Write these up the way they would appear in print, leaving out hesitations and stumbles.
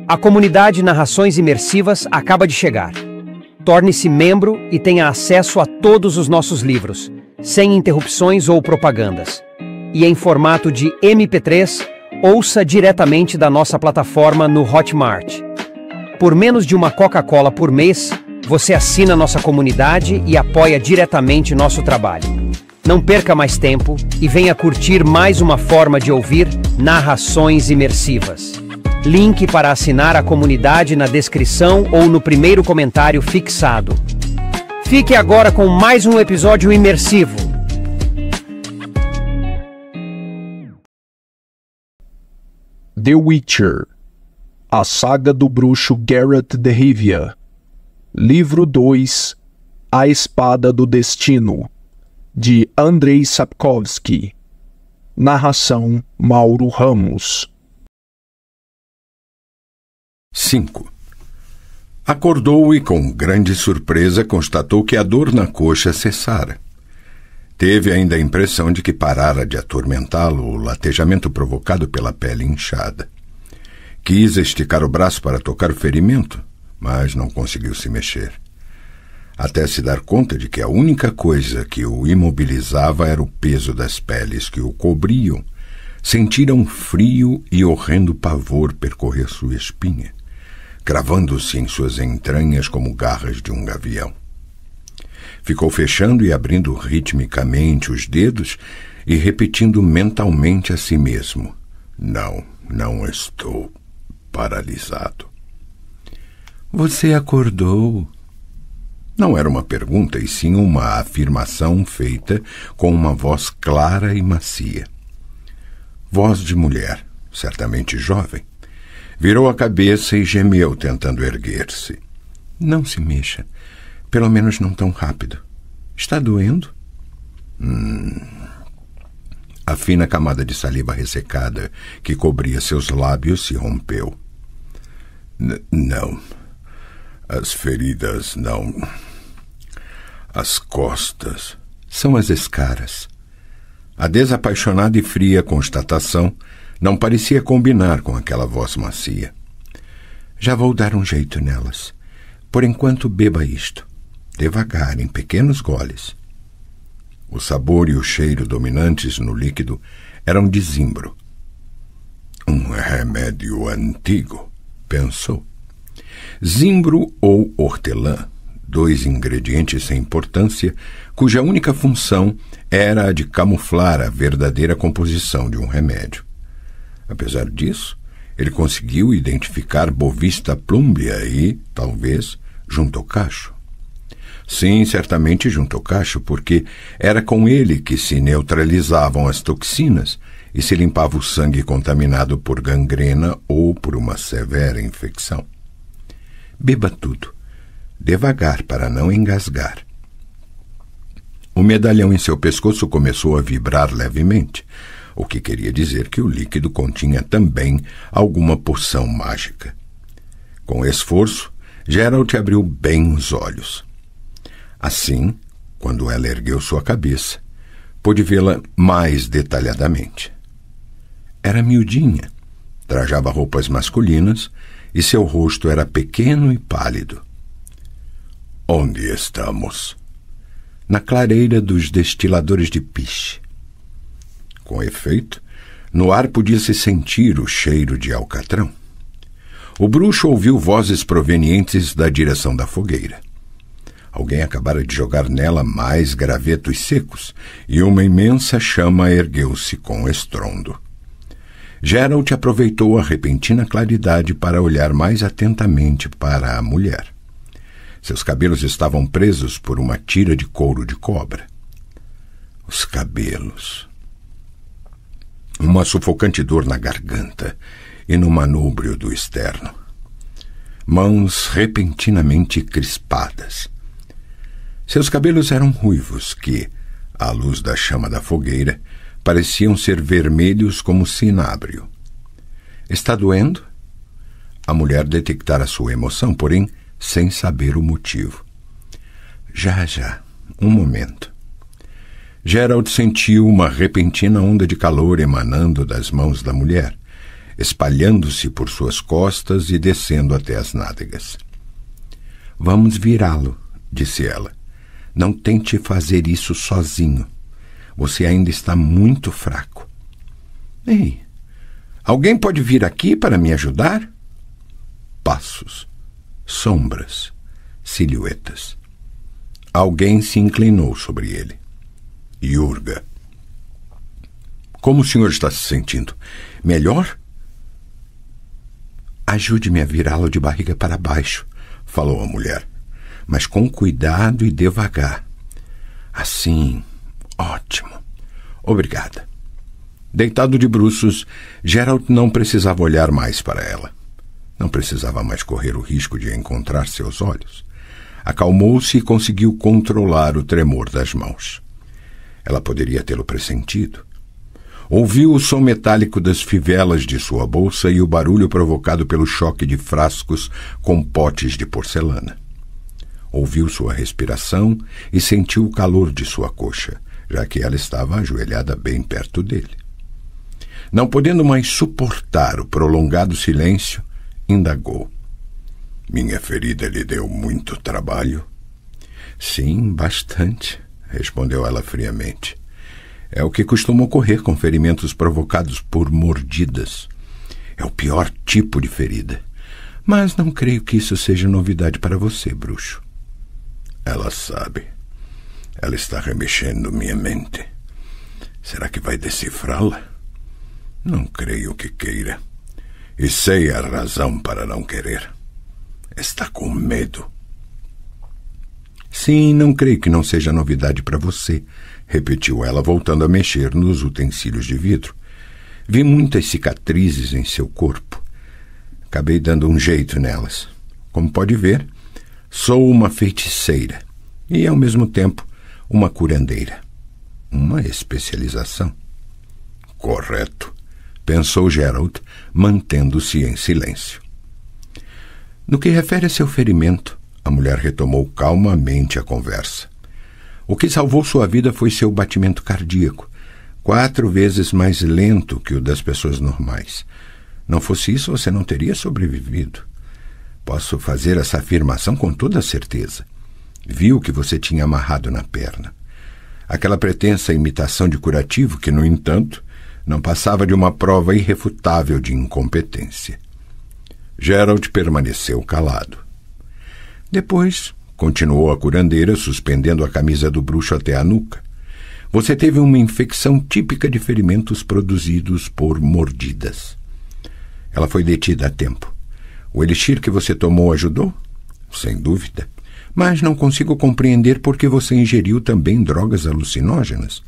A comunidade Narrações Imersivas acaba de chegar. Torne-se membro e tenha acesso a todos os nossos livros, sem interrupções ou propagandas. E em formato de MP3, ouça diretamente da nossa plataforma no Hotmart. Por menos de uma Coca-Cola por mês, você assina nossa comunidade e apoia diretamente nosso trabalho. Não perca mais tempo e venha curtir mais uma forma de ouvir Narrações Imersivas. Link para assinar a comunidade na descrição ou no primeiro comentário fixado. Fique agora com mais um episódio imersivo. The Witcher, a saga do bruxo Geralt de Rivia. Livro 2, A Espada do Destino, de Andrei Sapkowski. Narração Mauro Ramos. 5. Acordou e, com grande surpresa, constatou que a dor na coxa cessara. Teve ainda a impressão de que parara de atormentá-lo o latejamento provocado pela pele inchada. Quis esticar o braço para tocar o ferimento, mas não conseguiu se mexer. Até se dar conta de que a única coisa que o imobilizava era o peso das peles que o cobriam. Sentira um frio e horrendo pavor percorrer sua espinha, cravando-se em suas entranhas como garras de um gavião. Ficou fechando e abrindo ritmicamente os dedos e repetindo mentalmente a si mesmo: não estou paralisado. Você acordou? Não era uma pergunta, e sim uma afirmação feita com uma voz clara e macia. Voz de mulher, certamente jovem. Virou a cabeça e gemeu, tentando erguer-se. Não se mexa. Pelo menos não tão rápido. Está doendo? A fina camada de saliva ressecada que cobria seus lábios se rompeu. Não. As feridas não. As costas. São as escaras. A desapaixonada e fria constatação não parecia combinar com aquela voz macia. Já vou dar um jeito nelas. Por enquanto, beba isto. Devagar, em pequenos goles. O sabor e o cheiro dominantes no líquido eram de zimbro. Um remédio antigo, pensou. Zimbro ou hortelã, 2 ingredientes sem importância, cuja única função era a de camuflar a verdadeira composição de um remédio. Apesar disso, ele conseguiu identificar Bovista plumbea e, talvez, juntocacho. Sim, certamente juntocacho, porque era com ele que se neutralizavam as toxinas e se limpava o sangue contaminado por gangrena ou por uma severa infecção. Beba tudo, devagar para não engasgar. O medalhão em seu pescoço começou a vibrar levemente, o que queria dizer que o líquido continha também alguma poção mágica. Com esforço, Geralt abriu bem os olhos. Assim, quando ela ergueu sua cabeça, pôde vê-la mais detalhadamente. Era miudinha, trajava roupas masculinas e seu rosto era pequeno e pálido. Onde estamos? Na clareira dos destiladores de piche. Com efeito, no ar podia-se sentir o cheiro de alcatrão. O bruxo ouviu vozes provenientes da direção da fogueira. Alguém acabara de jogar nela mais gravetos secos, e uma imensa chama ergueu-se com estrondo. Geralt aproveitou a repentina claridade para olhar mais atentamente para a mulher. Seus cabelos estavam presos por uma tira de couro de cobra. Os cabelos. Uma sufocante dor na garganta e no manúbrio do externo. Mãos repentinamente crispadas. Seus cabelos eram ruivos que, à luz da chama da fogueira, pareciam ser vermelhos como cinábrio. Está doendo? A mulher detectara sua emoção, porém, sem saber o motivo. Já. Um momento. Geralt sentiu uma repentina onda de calor emanando das mãos da mulher, espalhando-se por suas costas e descendo até as nádegas. Vamos virá-lo, disse ela. Não tente fazer isso sozinho. Você ainda está muito fraco. Ei, alguém pode vir aqui para me ajudar? Passos, sombras, silhuetas. Alguém se inclinou sobre ele. Jurga. Como o senhor está se sentindo? Melhor? Ajude-me a virá-lo de barriga para baixo, falou a mulher, mas com cuidado e devagar. Assim, ótimo. Obrigada. Deitado de bruços, Geralt não precisava olhar mais para ela. Não precisava mais correr o risco de encontrar seus olhos. Acalmou-se e conseguiu controlar o tremor das mãos. Ela poderia tê-lo pressentido. Ouviu o som metálico das fivelas de sua bolsa e o barulho provocado pelo choque de frascos com potes de porcelana. Ouviu sua respiração e sentiu o calor de sua coxa, já que ela estava ajoelhada bem perto dele. Não podendo mais suportar o prolongado silêncio, indagou. Minha ferida lhe deu muito trabalho? Sim, bastante, respondeu ela friamente. É o que costuma ocorrer com ferimentos provocados por mordidas. É o pior tipo de ferida. Mas não creio que isso seja novidade para você, bruxo. Ela sabe. Ela está remexendo minha mente. Será que vai decifrá-la? Não creio que queira. E sei a razão para não querer. Está com medo. Sim, não creio que não seja novidade para você, repetiu ela, voltando a mexer nos utensílios de vidro. Vi muitas cicatrizes em seu corpo. Acabei dando um jeito nelas. Como pode ver, sou uma feiticeira e, ao mesmo tempo, uma curandeira. Uma especialização. Correto, pensou Geralt, mantendo-se em silêncio. No que refere a seu ferimento, a mulher retomou calmamente a conversa. O que salvou sua vida foi seu batimento cardíaco, 4 vezes mais lento que o das pessoas normais. Não fosse isso, você não teria sobrevivido. Posso fazer essa afirmação com toda certeza. Vi o que você tinha amarrado na perna. Aquela pretensa imitação de curativo que, no entanto, não passava de uma prova irrefutável de incompetência. Geralt permaneceu calado. Depois, continuou a curandeira, suspendendo a camisa do bruxo até a nuca, você teve uma infecção típica de ferimentos produzidos por mordidas. Ela foi detida a tempo. O elixir que você tomou ajudou? Sem dúvida. Mas não consigo compreender por que você ingeriu também drogas alucinógenas.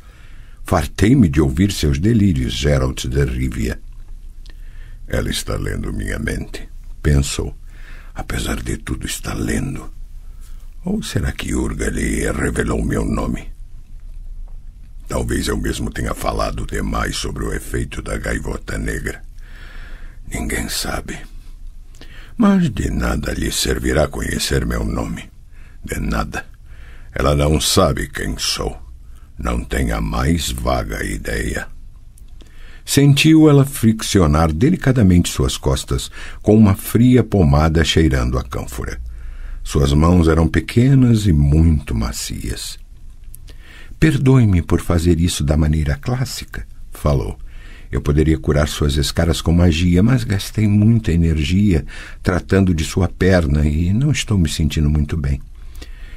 Fartei-me de ouvir seus delírios, Geralt de Rivia. Ela está lendo minha mente, pensou. Apesar de tudo, está lendo. Ou será que Jurga lhe revelou meu nome? Talvez eu mesmo tenha falado demais sobre o efeito da gaivota negra. Ninguém sabe. Mas de nada lhe servirá conhecer meu nome. De nada. Ela não sabe quem sou. Não tem a mais vaga ideia. Sentiu ela friccionar delicadamente suas costas com uma fria pomada cheirando a cânfora. Suas mãos eram pequenas e muito macias. Perdoe-me por fazer isso da maneira clássica, falou. Eu poderia curar suas escaras com magia, mas gastei muita energia tratando de sua perna e não estou me sentindo muito bem.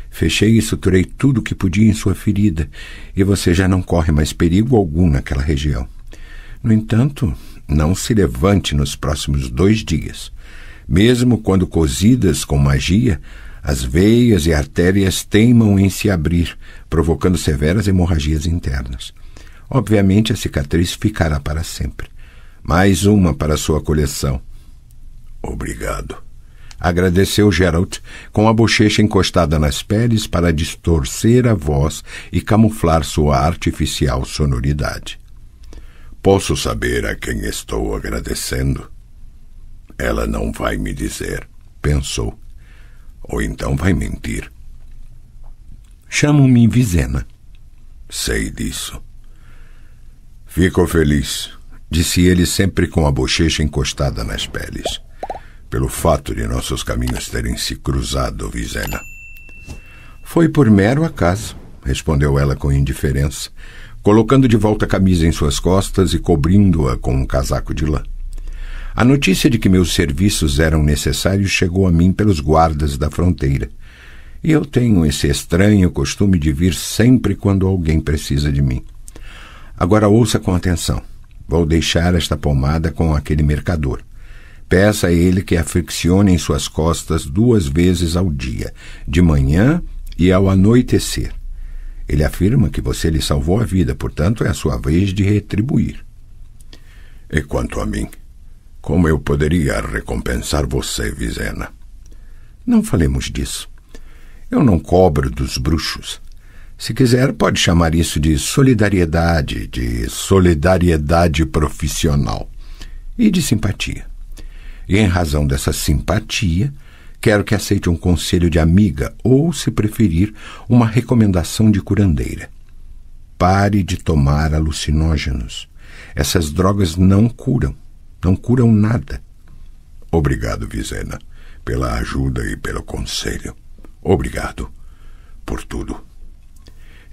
Fechei e suturei tudo o que podia em sua ferida e você já não corre mais perigo algum naquela região. No entanto, não se levante nos próximos 2 dias. Mesmo quando cozidas com magia, as veias e artérias teimam em se abrir, provocando severas hemorragias internas. Obviamente, a cicatriz ficará para sempre. Mais uma para sua coleção. Obrigado. Agradeceu Geralt, com a bochecha encostada nas peles para distorcer a voz e camuflar sua artificial sonoridade. Posso saber a quem estou agradecendo? Ela não vai me dizer, pensou. Ou então vai mentir. Chamam-me Vizena. Sei disso. Fico feliz. disse ele sempre com a bochecha encostada nas peles. Pelo fato de nossos caminhos terem se cruzado, Vizena. Foi por mero acaso, respondeu ela com indiferença, colocando de volta a camisa em suas costas e cobrindo-a com um casaco de lã. A notícia de que meus serviços eram necessários chegou a mim pelos guardas da fronteira, e eu tenho esse estranho costume de vir sempre quando alguém precisa de mim. Agora ouça com atenção. Vou deixar esta pomada com aquele mercador. Peça a ele que a friccione em suas costas 2 vezes ao dia, de manhã e ao anoitecer. Ele afirma que você lhe salvou a vida, portanto é a sua vez de retribuir. E quanto a mim, como eu poderia recompensar você, Vizena? Não falemos disso. Eu não cobro dos bruxos. Se quiser, pode chamar isso de solidariedade profissional e de simpatia. E em razão dessa simpatia, quero que aceite um conselho de amiga ou, se preferir, uma recomendação de curandeira. Pare de tomar alucinógenos. Essas drogas não curam nada. Obrigado, Vizena, pela ajuda e pelo conselho. Obrigado por tudo.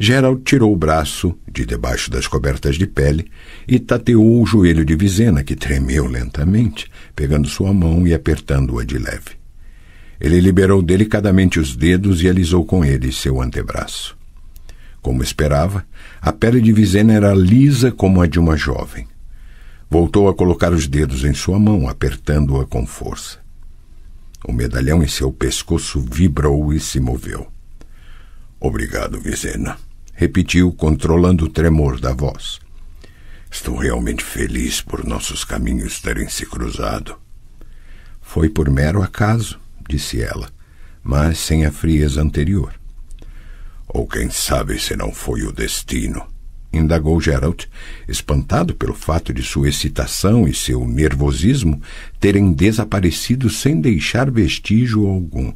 Geralt tirou o braço de debaixo das cobertas de pele e tateou o joelho de Vizena, que tremeu lentamente, pegando sua mão e apertando-a de leve. Ele liberou delicadamente os dedos e alisou com eles seu antebraço. Como esperava, a pele de Vizena era lisa como a de uma jovem. Voltou a colocar os dedos em sua mão, apertando-a com força. O medalhão em seu pescoço vibrou e se moveu. Obrigado, Vizena, repetiu, controlando o tremor da voz. Estou realmente feliz por nossos caminhos terem se cruzado. Foi por mero acaso, disse ela, mas sem a frieza anterior. Ou quem sabe se não foi o destino, indagou Geralt, espantado pelo fato de sua excitação e seu nervosismo terem desaparecido sem deixar vestígio algum.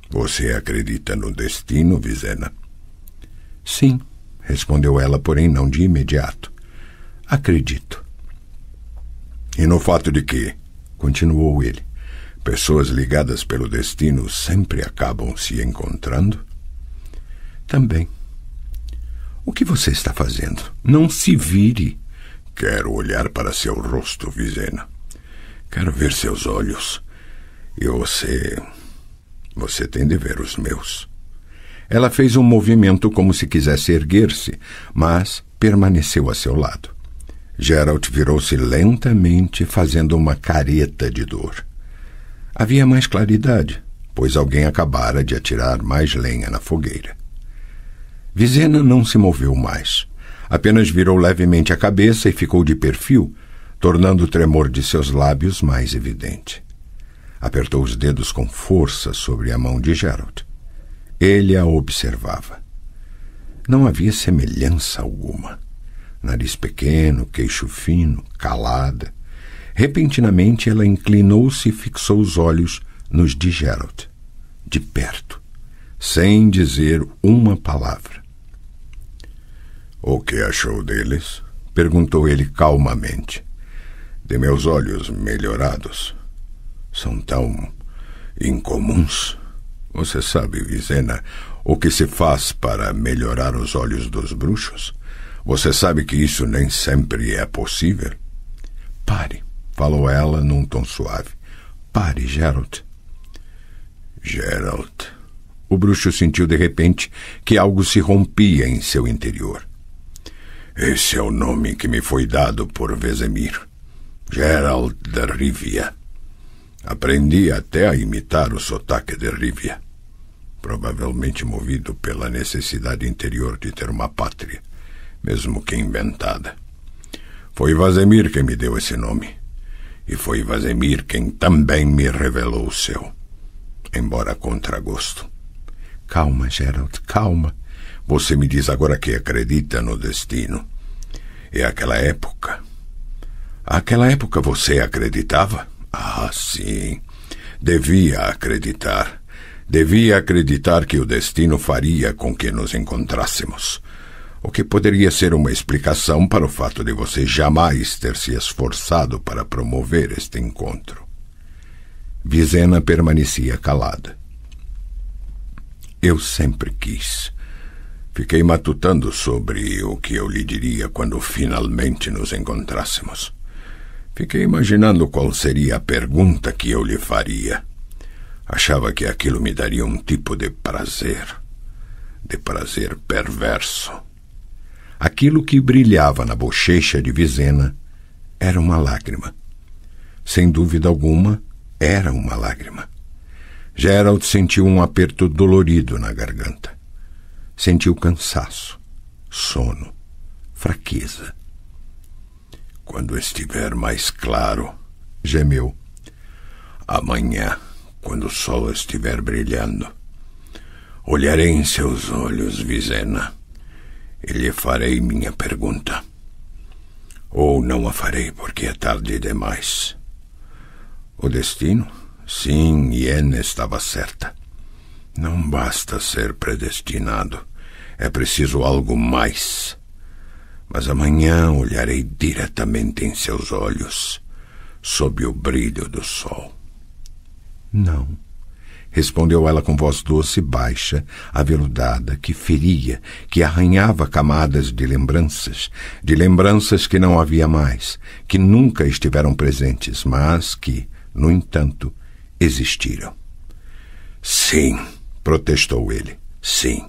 Você acredita no destino, Vizena? Sim, respondeu ela, porém não de imediato. Acredito. E no fato de que, continuou ele, pessoas ligadas pelo destino sempre acabam se encontrando? Também. O que você está fazendo? Não se vire. Quero olhar para seu rosto, Vizena. Quero ver seus olhos. E você tem de ver os meus. Ela fez um movimento como se quisesse erguer-se, mas permaneceu a seu lado. Geralt virou-se lentamente, fazendo uma careta de dor. Havia mais claridade, pois alguém acabara de atirar mais lenha na fogueira. Vizena não se moveu mais. Apenas virou levemente a cabeça e ficou de perfil, tornando o tremor de seus lábios mais evidente. Apertou os dedos com força sobre a mão de Geralt. Ele a observava. Não havia semelhança alguma. Nariz pequeno, queixo fino, calada. Repentinamente ela inclinou-se e fixou os olhos nos de Geralt, de perto, sem dizer uma palavra. O que achou deles? Perguntou ele calmamente. De meus olhos melhorados. São tão incomuns. Você sabe, Vizena, o que se faz para melhorar os olhos dos bruxos? Você sabe que isso nem sempre é possível? Pare, falou ela num tom suave. Pare, Geralt. Geralt. O bruxo sentiu de repente que algo se rompia em seu interior. Esse é o nome que me foi dado por Vesemir. Geralt de Rivia. Aprendi até a imitar o sotaque de Rivia, provavelmente movido pela necessidade interior de ter uma pátria, mesmo que inventada. Foi Vesemir quem me deu esse nome, e foi Vesemir quem também me revelou o seu, embora a contragosto. Calma, Geralt, calma. Você me diz agora que acredita no destino. E aquela época... Aquela época você acreditava? Ah, sim. Devia acreditar. Devia acreditar que o destino faria com que nos encontrássemos. O que poderia ser uma explicação para o fato de você jamais ter se esforçado para promover este encontro. Vizena permanecia calada. Eu sempre quis. Fiquei matutando sobre o que eu lhe diria quando finalmente nos encontrássemos. Fiquei imaginando qual seria a pergunta que eu lhe faria. Achava que aquilo me daria um tipo de prazer perverso. Aquilo que brilhava na bochecha de Vizena era uma lágrima. Sem dúvida alguma, era uma lágrima. Gerald sentiu um aperto dolorido na garganta. Sentiu cansaço, sono, fraqueza. Quando estiver mais claro, gemeu. Amanhã, quando o sol estiver brilhando, olharei em seus olhos, Vizena, e lhe farei minha pergunta. Ou não a farei porque é tarde demais. O destino? Sim, Yen estava certa. Não basta ser predestinado. É preciso algo mais. Mas amanhã olharei diretamente em seus olhos, sob o brilho do sol. Não, respondeu ela com voz doce e baixa, aveludada, que feria, que arranhava camadas de lembranças que não havia mais, que nunca estiveram presentes, mas que, no entanto, existiram. Sim, protestou ele. Sim,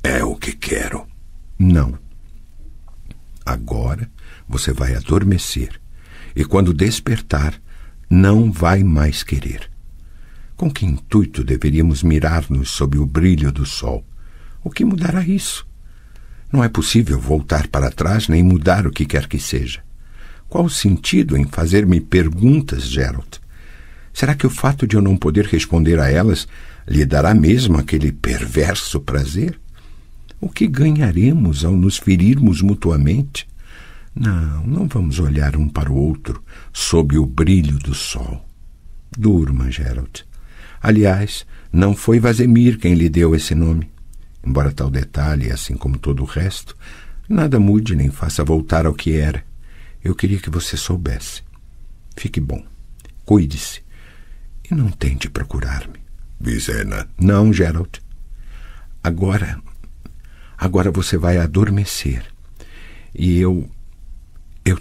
é o que quero. Não. Agora você vai adormecer e, quando despertar, não vai mais querer. Com que intuito deveríamos mirar-nos sob o brilho do sol? O que mudará isso? Não é possível voltar para trás nem mudar o que quer que seja. Qual o sentido em fazer-me perguntas, Gerald? Será que o fato de eu não poder responder a elas lhe dará mesmo aquele perverso prazer? O que ganharemos ao nos ferirmos mutuamente? Não vamos olhar um para o outro sob o brilho do sol. Durma, Gerald. Aliás, não foi Vazemir quem lhe deu esse nome. Embora tal detalhe, assim como todo o resto, nada mude nem faça voltar ao que era. Eu queria que você soubesse. Fique bom. Cuide-se. E não tente procurar-me. Vizena. Não, Gerald. Agora você vai adormecer. E eu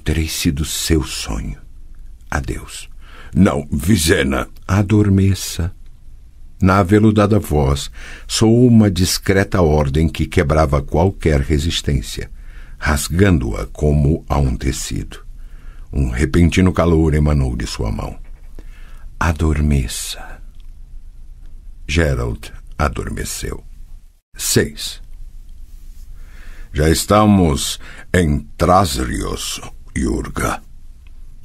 terei sido seu sonho. Adeus. Não, Vizena. Adormeça. Na aveludada voz soou uma discreta ordem que quebrava qualquer resistência, rasgando-a como a um tecido. Um repentino calor emanou de sua mão. Adormeça. Gerald adormeceu. 6. Já estamos em Trasrios, Yurga.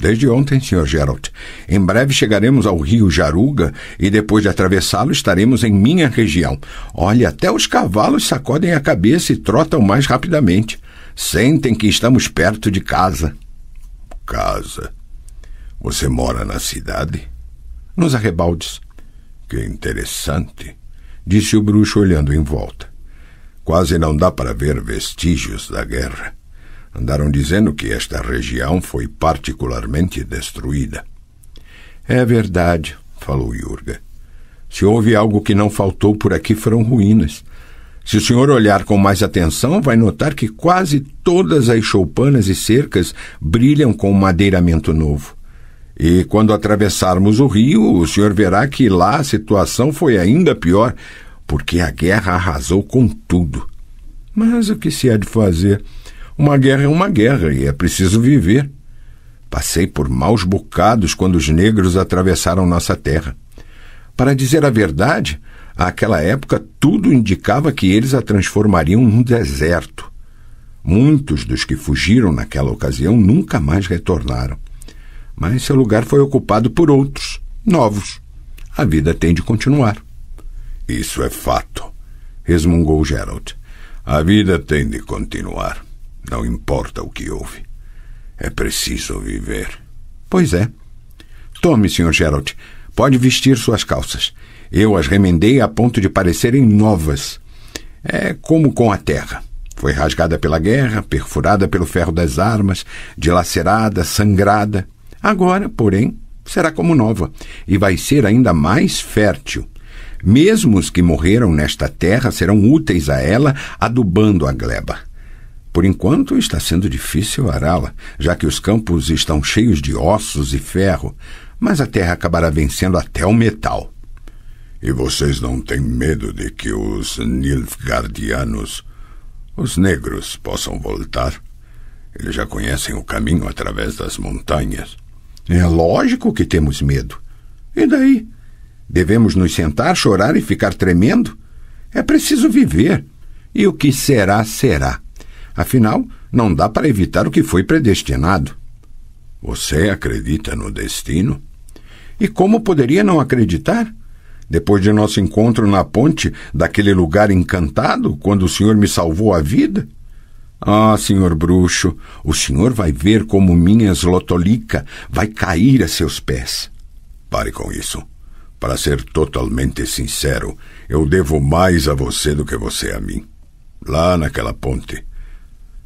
Desde ontem, Sr. Gerald. Em breve chegaremos ao rio Jaruga e depois de atravessá-lo estaremos em minha região. Olhe, até os cavalos sacodem a cabeça e trotam mais rapidamente. Sentem que estamos perto de casa. Casa? Você mora na cidade? Nos arrebaldes. Que interessante, disse o bruxo olhando em volta. Quase não dá para ver vestígios da guerra. Andaram dizendo que esta região foi particularmente destruída. É verdade, falou Yurga. Se houve algo que não faltou por aqui foram ruínas. Se o senhor olhar com mais atenção, vai notar que quase todas as choupanas e cercas brilham com madeiramento novo. E quando atravessarmos o rio, o senhor verá que lá a situação foi ainda pior, porque a guerra arrasou com tudo. Mas o que se há de fazer? Uma guerra é uma guerra e é preciso viver. Passei por maus bocados quando os negros atravessaram nossa terra. Para dizer a verdade, àquela época tudo indicava que eles a transformariam num deserto. Muitos dos que fugiram naquela ocasião nunca mais retornaram. Mas seu lugar foi ocupado por outros, novos. A vida tem de continuar. Isso é fato, resmungou Gerald. A vida tem de continuar. Não importa o que houve. É preciso viver. Pois é. Tome, Sr. Gerald. Pode vestir suas calças. Eu as remendei a ponto de parecerem novas. É como com a terra. Foi rasgada pela guerra, perfurada pelo ferro das armas, dilacerada, sangrada. Agora, porém, será como nova e vai ser ainda mais fértil. Mesmo os que morreram nesta terra serão úteis a ela, adubando a gleba. Por enquanto está sendo difícil ará-la, já que os campos estão cheios de ossos e ferro, mas a terra acabará vencendo até o metal. E vocês não têm medo de que os Nilfgaardianos, os negros, possam voltar? Eles já conhecem o caminho através das montanhas. É lógico que temos medo. E daí? Devemos nos sentar, chorar e ficar tremendo? É preciso viver. E o que será, será. Afinal, não dá para evitar o que foi predestinado. Você acredita no destino? E como poderia não acreditar? Depois de nosso encontro na ponte daquele lugar encantado, quando o senhor me salvou a vida? Ah, senhor bruxo, o senhor vai ver como minha Zlotolica vai cair a seus pés. Pare com isso. Para ser totalmente sincero, eu devo mais a você do que você a mim. Lá naquela ponte.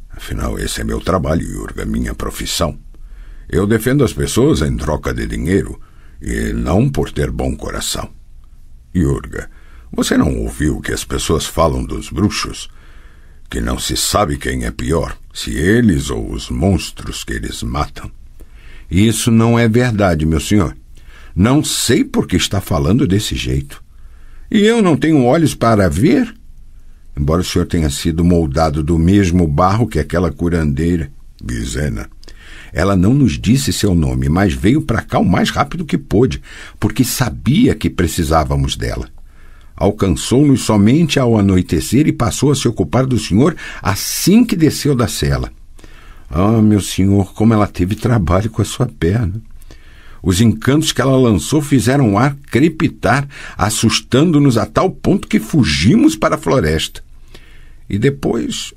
Afinal, esse é meu trabalho, Jurga, minha profissão. Eu defendo as pessoas em troca de dinheiro e não por ter bom coração. Jurga, você não ouviu o que as pessoas falam dos bruxos? Que não se sabe quem é pior, se eles ou os monstros que eles matam. Isso não é verdade, meu senhor. Não sei por que está falando desse jeito. E eu não tenho olhos para ver? Embora o senhor tenha sido moldado do mesmo barro que aquela curandeira. Vizena. Ela não nos disse seu nome, mas veio para cá o mais rápido que pôde, porque sabia que precisávamos dela. Alcançou-nos somente ao anoitecer e passou a se ocupar do senhor assim que desceu da cela. Ah, meu senhor, como ela teve trabalho com a sua perna. Os encantos que ela lançou fizeram o ar crepitar, assustando-nos a tal ponto que fugimos para a floresta. E depois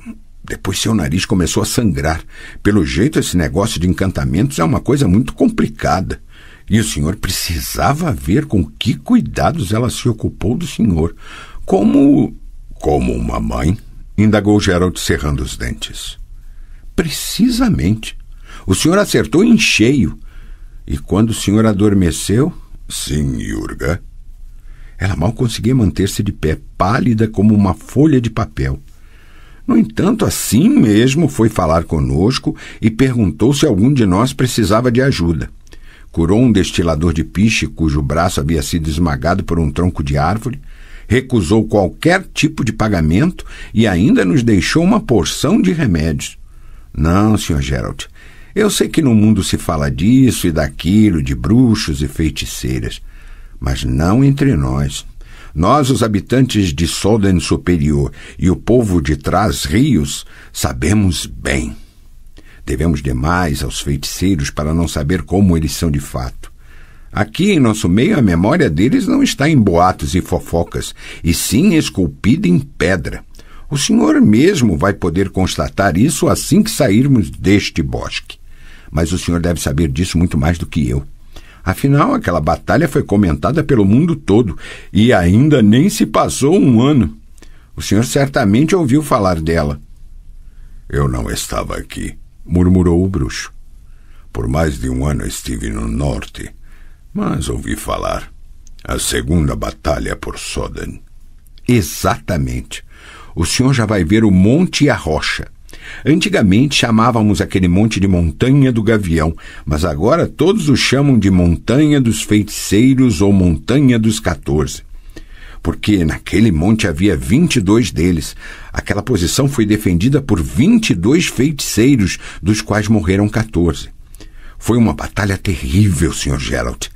seu nariz começou a sangrar. Pelo jeito, esse negócio de encantamentos é uma coisa muito complicada. E o senhor precisava ver com que cuidados ela se ocupou do senhor. Como uma mãe? Indagou Geralt, cerrando os dentes. Precisamente. O senhor acertou em cheio. E quando o senhor adormeceu... Sim, Jurga. Ela mal conseguia manter-se de pé, pálida como uma folha de papel. No entanto, assim mesmo foi falar conosco e perguntou se algum de nós precisava de ajuda. Curou um destilador de piche cujo braço havia sido esmagado por um tronco de árvore, recusou qualquer tipo de pagamento e ainda nos deixou uma porção de remédios. Não, Sr. Geralt, eu sei que no mundo se fala disso e daquilo, de bruxos e feiticeiras, mas não entre nós. Nós, os habitantes de Soden Superior e o povo de Trás-Rios, sabemos bem. Devemos demais aos feiticeiros para não saber como eles são de fato. Aqui em nosso meio a memória deles não está em boatos e fofocas, e sim esculpida em pedra. O senhor mesmo vai poder constatar isso assim que sairmos deste bosque. Mas o senhor deve saber disso muito mais do que eu. Afinal, aquela batalha foi comentada pelo mundo todo e ainda nem se passou um ano. O senhor certamente ouviu falar dela. Eu não estava aqui, murmurou o bruxo. Por mais de um ano estive no norte, mas ouvi falar. A segunda batalha por Soden. Exatamente. O senhor já vai ver o Monte e a Rocha. Antigamente chamávamos aquele monte de Montanha do Gavião, mas agora todos o chamam de Montanha dos Feiticeiros ou Montanha dos 14. Porque naquele monte havia 22 deles. Aquela posição foi defendida por 22 feiticeiros, dos quais morreram 14. Foi uma batalha terrível, Sr. Geralt.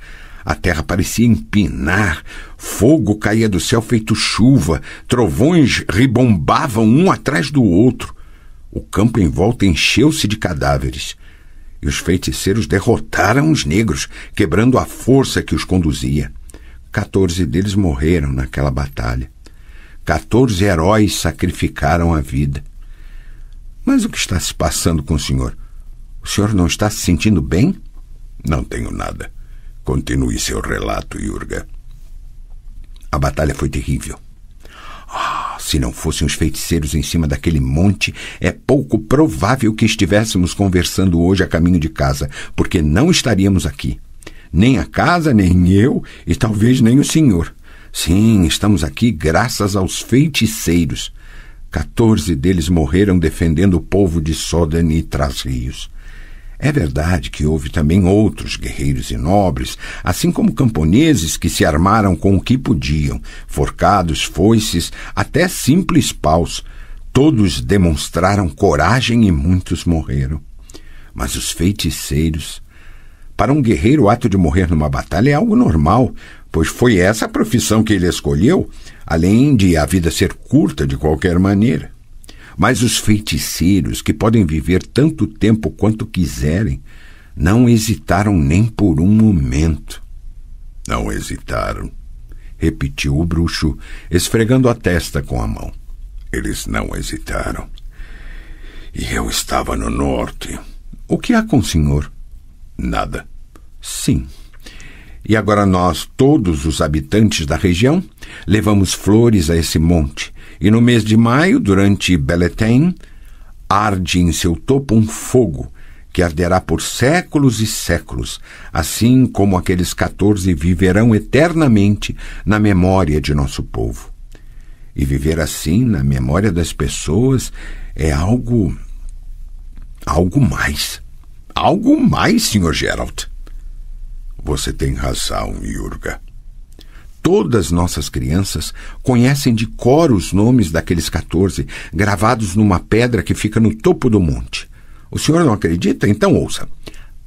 A terra parecia empinar, fogo caía do céu feito chuva, trovões ribombavam um atrás do outro. O campo em volta encheu-se de cadáveres. E os feiticeiros derrotaram os negros, quebrando a força que os conduzia. 14 deles morreram naquela batalha. 14 heróis sacrificaram a vida. Mas o que está se passando com o senhor? O senhor não está se sentindo bem? Não tenho nada. Continue seu relato, Jurga. A batalha foi terrível. Se não fossem os feiticeiros em cima daquele monte, é pouco provável que estivéssemos conversando hoje a caminho de casa, porque não estaríamos aqui. Nem a casa, nem eu, e talvez nem o senhor. Sim, estamos aqui graças aos feiticeiros. 14 deles morreram defendendo o povo de Sodden e Trás-Rios. É verdade que houve também outros guerreiros e nobres, assim como camponeses que se armaram com o que podiam, forcados, foices, até simples paus. Todos demonstraram coragem e muitos morreram. Mas os feiticeiros... Para um guerreiro, o ato de morrer numa batalha é algo normal, pois foi essa a profissão que ele escolheu, além de a vida ser curta de qualquer maneira. Mas os feiticeiros, que podem viver tanto tempo quanto quiserem, não hesitaram nem por um momento. Não hesitaram, repetiu o bruxo, esfregando a testa com a mão. Eles não hesitaram. E eu estava no norte. O que há com o senhor? Nada. Sim. E agora nós, todos os habitantes da região, levamos flores a esse monte. E no mês de maio, durante Beltane, arde em seu topo um fogo que arderá por séculos e séculos, assim como aqueles 14 viverão eternamente na memória de nosso povo. E viver assim, na memória das pessoas, é algo mais. Algo mais, Sr. Geralt. Você tem razão, Jurga. Todas nossas crianças conhecem de cor os nomes daqueles 14, gravados numa pedra que fica no topo do monte. O senhor não acredita? Então ouça.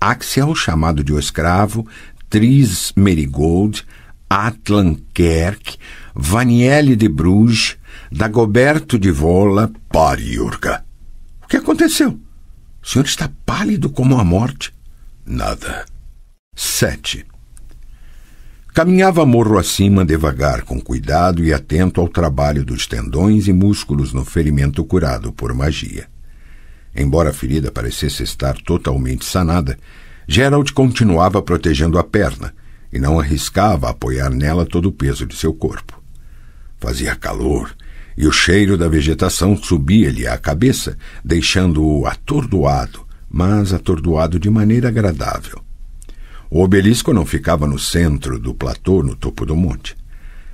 Axel, chamado de o escravo, Tris Merigold, Atlan Kerk, Vanielle de Bruges, Dagoberto de Vola. Pare, Jurga. O que aconteceu? O senhor está pálido como a morte. Nada. 7. Caminhava morro acima devagar, com cuidado e atento ao trabalho dos tendões e músculos no ferimento curado por magia. Embora a ferida parecesse estar totalmente sanada, Geralt continuava protegendo a perna e não arriscava apoiar nela todo o peso de seu corpo. Fazia calor e o cheiro da vegetação subia-lhe à cabeça, deixando-o atordoado, mas atordoado de maneira agradável. O obelisco não ficava no centro do platô, no topo do monte.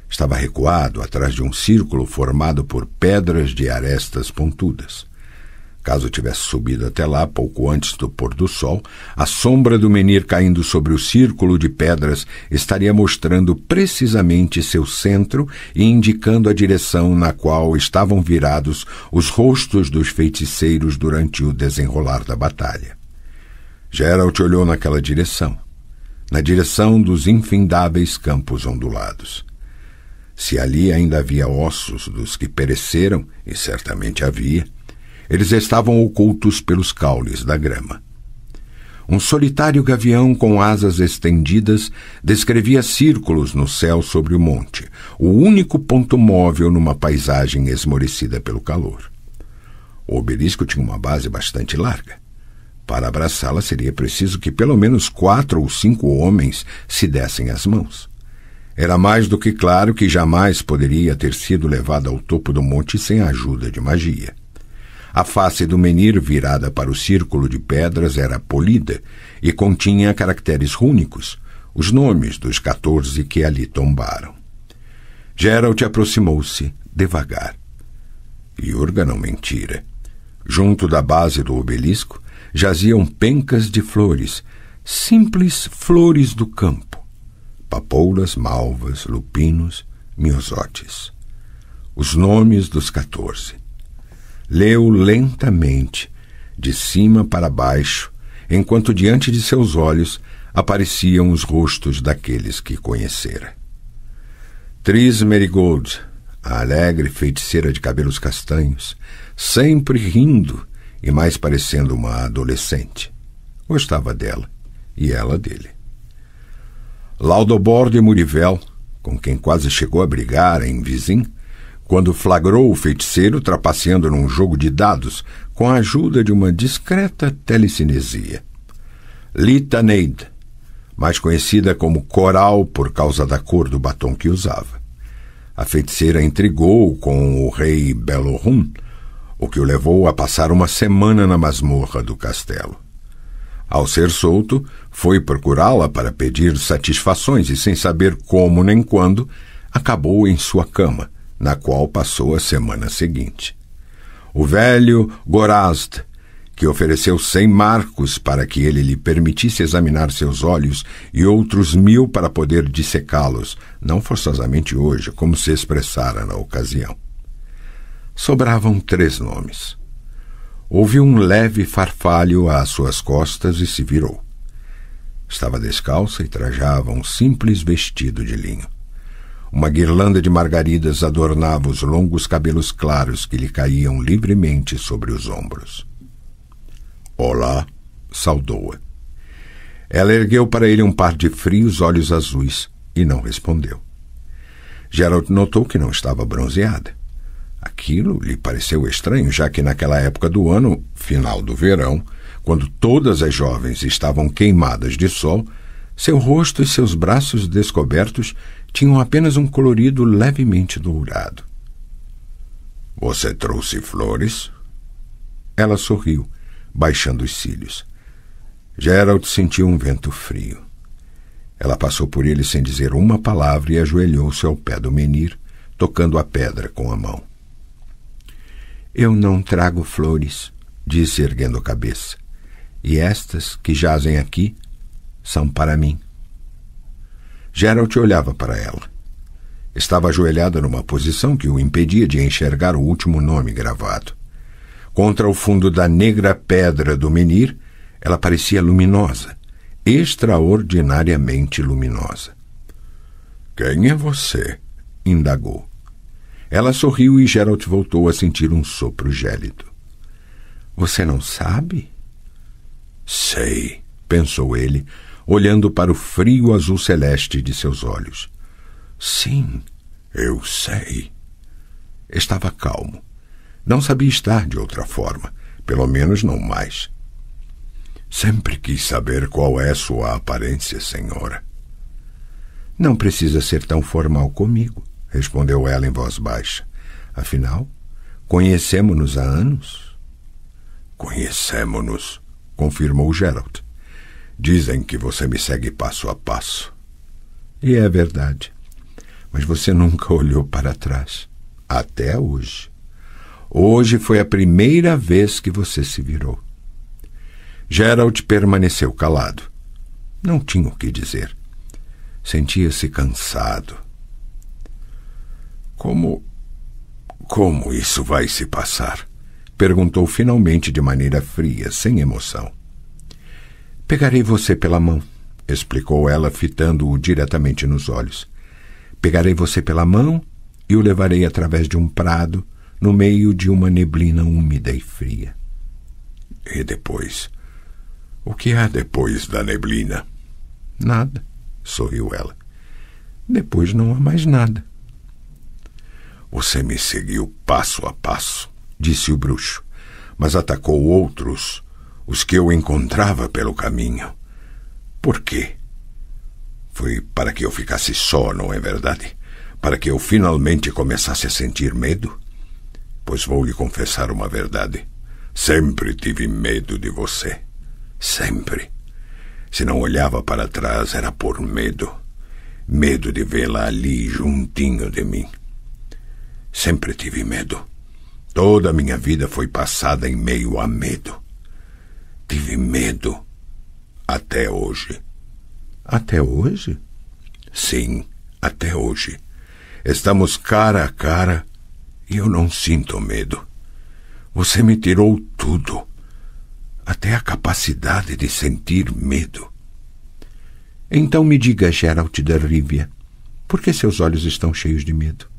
Estava recuado atrás de um círculo formado por pedras de arestas pontudas. Caso tivesse subido até lá pouco antes do pôr do sol, a sombra do menir caindo sobre o círculo de pedras estaria mostrando precisamente seu centro e indicando a direção na qual estavam virados os rostos dos feiticeiros durante o desenrolar da batalha. Geralt olhou naquela direção, na direção dos infindáveis campos ondulados. Se ali ainda havia ossos dos que pereceram, e certamente havia, eles estavam ocultos pelos caules da grama. Um solitário gavião com asas estendidas descrevia círculos no céu sobre o monte, o único ponto móvel numa paisagem esmorecida pelo calor. O obelisco tinha uma base bastante larga. Para abraçá-la seria preciso que pelo menos 4 ou 5 homens se dessem as mãos. Era mais do que claro que jamais poderia ter sido levada ao topo do monte sem a ajuda de magia. A face do menir virada para o círculo de pedras era polida e continha caracteres rúnicos, os nomes dos 14 que ali tombaram. Geralt aproximou-se devagar. Jurga não mentira. Junto da base do obelisco jaziam pencas de flores, simples flores do campo. Papoulas, malvas, lupinos, miosotes. Os nomes dos 14. Leu lentamente, de cima para baixo, enquanto diante de seus olhos apareciam os rostos daqueles que conhecera. Tris Merigold, a alegre feiticeira de cabelos castanhos, sempre rindo e mais parecendo uma adolescente. Gostava dela e ela dele. Laudobor de Murivel, com quem quase chegou a brigar em Vizin, quando flagrou o feiticeiro trapaceando num jogo de dados com a ajuda de uma discreta telecinesia. Lita Neid, mais conhecida como Coral por causa da cor do batom que usava. A feiticeira intrigou com o rei Belohun, o que o levou a passar uma semana na masmorra do castelo. Ao ser solto, foi procurá-la para pedir satisfações e, sem saber como nem quando, acabou em sua cama, na qual passou a semana seguinte. O velho Gorazd, que ofereceu 100 marcos para que ele lhe permitisse examinar seus olhos e outros 1000 para poder dissecá-los, não forçosamente hoje, como se expressara na ocasião. Sobravam 3 nomes. Ouviu um leve farfalho às suas costas e se virou. Estava descalça e trajava um simples vestido de linho. Uma guirlanda de margaridas adornava os longos cabelos claros que lhe caíam livremente sobre os ombros. Olá, saudou-a. Ela ergueu para ele um par de frios olhos azuis e não respondeu. Geralt notou que não estava bronzeada. Aquilo lhe pareceu estranho, já que naquela época do ano, final do verão, quando todas as jovens estavam queimadas de sol, seu rosto e seus braços descobertos tinham apenas um colorido levemente dourado. — Você trouxe flores? Ela sorriu, baixando os cílios. Geralt sentiu um vento frio. Ela passou por ele sem dizer uma palavra e ajoelhou-se ao pé do menir, tocando a pedra com a mão. — Eu não trago flores, disse erguendo a cabeça, e estas que jazem aqui são para mim. Geralt olhava para ela. Estava ajoelhada numa posição que o impedia de enxergar o último nome gravado. Contra o fundo da negra pedra do menir, ela parecia luminosa, extraordinariamente luminosa. — Quem é você? Indagou. Ela sorriu e Geralt voltou a sentir um sopro gélido. — Você não sabe? — Sei, pensou ele, olhando para o frio azul celeste de seus olhos. — Sim, eu sei. Estava calmo. Não sabia estar de outra forma, pelo menos não mais. — Sempre quis saber qual é sua aparência, senhora. — Não precisa ser tão formal comigo, respondeu ela em voz baixa. Afinal, conhecemo-nos há anos? Conhecemo-nos, confirmou Geralt. Dizem que você me segue passo a passo. E é verdade. Mas você nunca olhou para trás. Até hoje. Hoje foi a primeira vez que você se virou. Geralt permaneceu calado. Não tinha o que dizer. Sentia-se cansado. Como isso vai se passar? Perguntou finalmente de maneira fria, sem emoção. Pegarei você pela mão, explicou ela, fitando-o diretamente nos olhos. Pegarei você pela mão e o levarei através de um prado, no meio de uma neblina úmida e fria. E depois? O que há depois da neblina? Nada, sorriu ela. Depois não há mais nada. Você me seguiu passo a passo, disse o bruxo, mas atacou outros, os que eu encontrava pelo caminho. Por quê? Foi para que eu ficasse só, não é verdade? Para que eu finalmente começasse a sentir medo? Pois vou lhe confessar uma verdade. Sempre tive medo de você. Sempre. Se não olhava para trás era por medo. Medo de vê-la ali juntinho de mim. Sempre tive medo. Toda a minha vida foi passada em meio a medo. Tive medo até hoje. Até hoje? Sim, até hoje. Estamos cara a cara e eu não sinto medo. Você me tirou tudo, até a capacidade de sentir medo. Então me diga, Geralt de Rivia, por que seus olhos estão cheios de medo?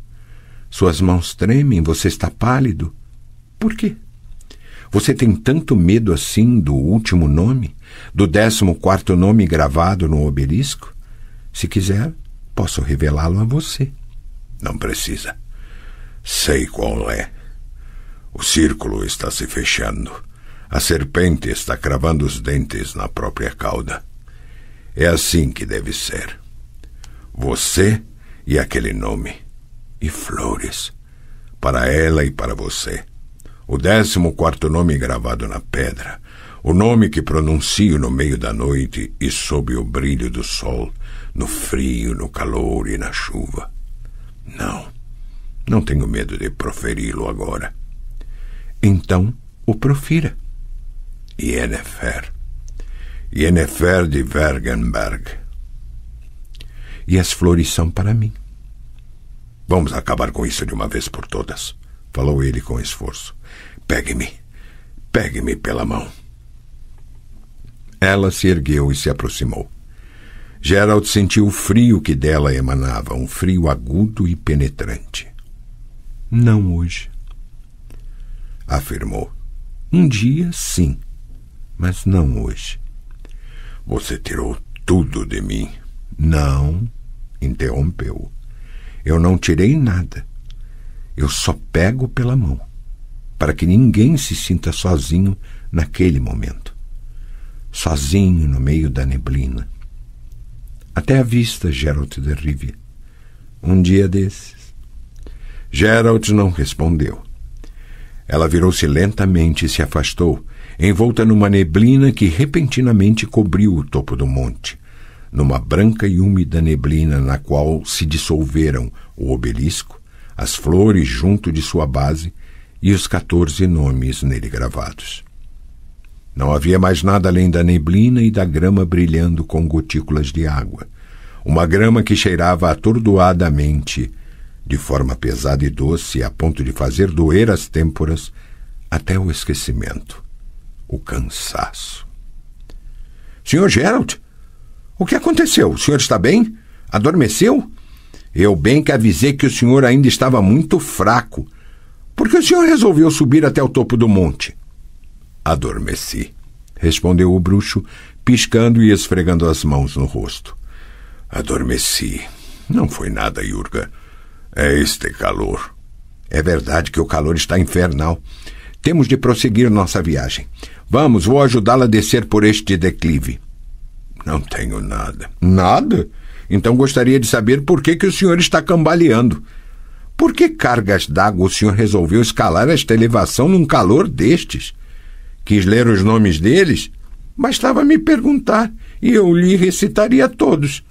Suas mãos tremem, você está pálido. Por quê? Você tem tanto medo assim do último nome, do 14º nome gravado no obelisco? Se quiser, posso revelá-lo a você. Não precisa. Sei qual é. O círculo está se fechando. A serpente está cravando os dentes na própria cauda. É assim que deve ser. Você e aquele nome. E flores. Para ela e para você. O 14º nome gravado na pedra. O nome que pronuncio no meio da noite e sob o brilho do sol, no frio, no calor e na chuva. Não tenho medo de proferi-lo agora. Então, o profira. Yennefer. Yennefer de Vergenberg. E as flores são para mim. Vamos acabar com isso de uma vez por todas, falou ele com esforço. Pegue-me pela mão. Ela se ergueu e se aproximou. Geralt sentiu o frio que dela emanava, um frio agudo e penetrante. Não hoje, afirmou. Um dia, sim, mas não hoje. Você tirou tudo de mim. Não, interrompeu. Eu não tirei nada. Eu só pego pela mão, para que ninguém se sinta sozinho naquele momento. Sozinho no meio da neblina. Até a vista, Geralt de Rivia. Um dia desses. Geralt não respondeu. Ela virou-se lentamente e se afastou, envolta numa neblina que repentinamente cobriu o topo do monte, numa branca e úmida neblina na qual se dissolveram o obelisco, as flores junto de sua base e os 14 nomes nele gravados. Não havia mais nada além da neblina e da grama brilhando com gotículas de água, uma grama que cheirava atordoadamente, de forma pesada e doce, a ponto de fazer doer as têmporas até o esquecimento, o cansaço. Sr. Geralt, o que aconteceu? O senhor está bem? Adormeceu? Eu bem que avisei que o senhor ainda estava muito fraco. Por que o senhor resolveu subir até o topo do monte? Adormeci, respondeu o bruxo, piscando e esfregando as mãos no rosto. Adormeci. Não foi nada, Jurga. É este calor. É verdade que o calor está infernal. Temos de prosseguir nossa viagem. Vamos, vou ajudá-la a descer por este declive. Não tenho nada. Nada? Então gostaria de saber por que o senhor está cambaleando. Por que cargas d'água o senhor resolveu escalar esta elevação num calor destes? Quis ler os nomes deles? Bastava me perguntar e eu lhe recitaria todos.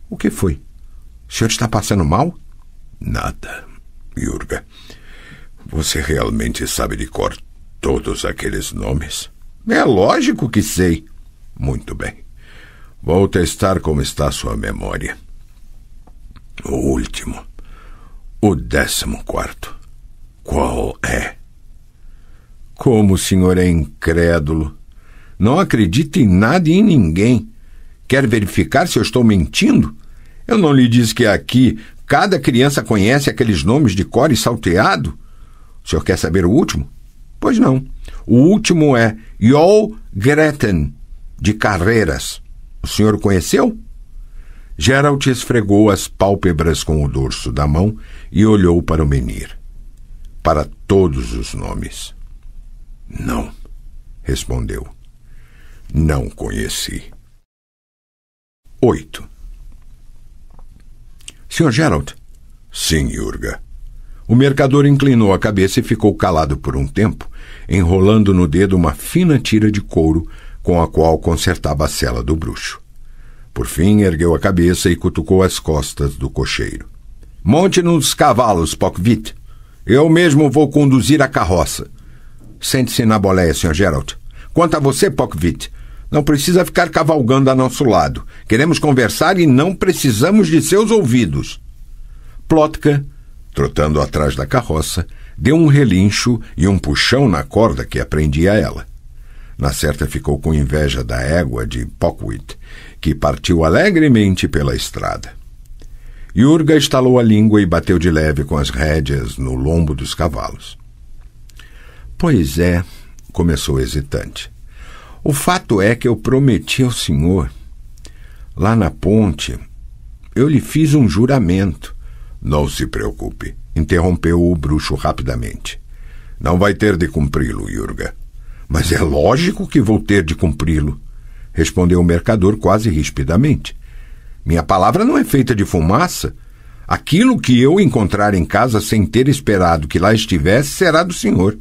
O que foi? O senhor está passando mal? Nada, Jurga. Você realmente sabe de cor todos aqueles nomes? É lógico que sei. Muito bem. Vou testar como está sua memória. O último. O 14º. Qual é? Como o senhor é incrédulo. Não acredita em nada e em ninguém. Quer verificar se eu estou mentindo? Eu não lhe disse que aqui cada criança conhece aqueles nomes de cor e salteado? O senhor quer saber o último? Pois não. O último é Jol Greten, de Carreiras. O senhor o conheceu? Geralt esfregou as pálpebras com o dorso da mão e olhou para o menir. Para todos os nomes. Não, respondeu. Não conheci. 8. Sr. Geralt? Sim, Jurga. O mercador inclinou a cabeça e ficou calado por um tempo, enrolando no dedo uma fina tira de couro com a qual consertava a sela do bruxo. Por fim, ergueu a cabeça e cutucou as costas do cocheiro. Monte nos cavalos, Pockvit. Eu mesmo vou conduzir a carroça. Sente-se na boleia, Sr. Geralt. Quanto a você, Pockvit, não precisa ficar cavalgando a nosso lado. Queremos conversar e não precisamos de seus ouvidos. Plotka, trotando atrás da carroça, deu um relincho e um puxão na corda que prendia ela. Na certa ficou com inveja da égua de Pockwit, que partiu alegremente pela estrada. Jurga estalou a língua e bateu de leve com as rédeas no lombo dos cavalos. Pois é, começou hesitante. O fato é que eu prometi ao senhor. Lá na ponte, eu lhe fiz um juramento. Não se preocupe, interrompeu o bruxo rapidamente. Não vai ter de cumpri-lo, Jurga. Mas é lógico que vou ter de cumpri-lo, respondeu o mercador quase rispidamente. Minha palavra não é feita de fumaça. Aquilo que eu encontrar em casa sem ter esperado que lá estivesse será do senhor.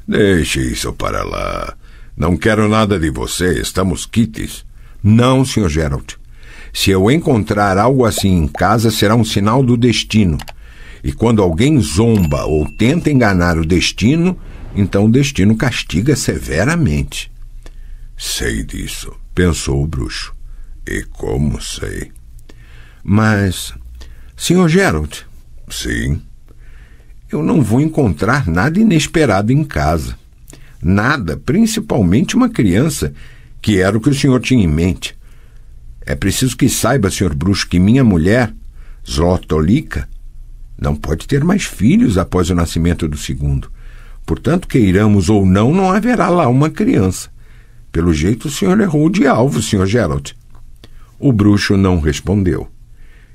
Deixe isso para lá. Não quero nada de você, estamos quites. Não, Sr. Geralt. Se eu encontrar algo assim em casa, será um sinal do destino. E quando alguém zomba ou tenta enganar o destino, então o destino castiga severamente. Sei disso, pensou o bruxo. E como sei? Mas, Sr. Geralt... Sim? Eu não vou encontrar nada inesperado em casa. Nada, principalmente uma criança, que era o que o senhor tinha em mente. É preciso que saiba, Sr. Bruxo, que minha mulher, Zlotolika, não pode ter mais filhos após o nascimento do segundo. Portanto, queiramos ou não, não haverá lá uma criança. Pelo jeito, o senhor errou de alvo, Sr. Geralt. O bruxo não respondeu.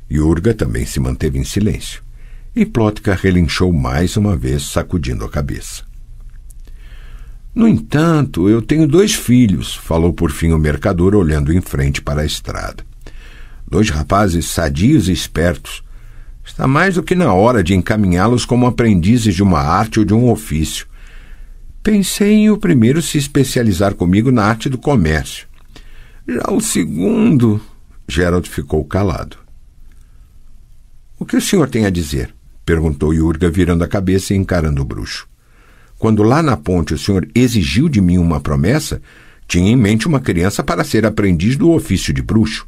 Jurga também se manteve em silêncio. E Plotka relinchou mais uma vez, sacudindo a cabeça. No entanto, eu tenho 2 filhos, falou por fim o mercador, olhando em frente para a estrada. 2 rapazes sadios e espertos. Está mais do que na hora de encaminhá-los como aprendizes de uma arte ou de um ofício. Pensei em o primeiro se especializar comigo na arte do comércio. Já o segundo... Geralt ficou calado. O que o senhor tem a dizer? Perguntou Jurga, virando a cabeça e encarando o bruxo. Quando lá na ponte o senhor exigiu de mim uma promessa, tinha em mente uma criança para ser aprendiz do ofício de bruxo.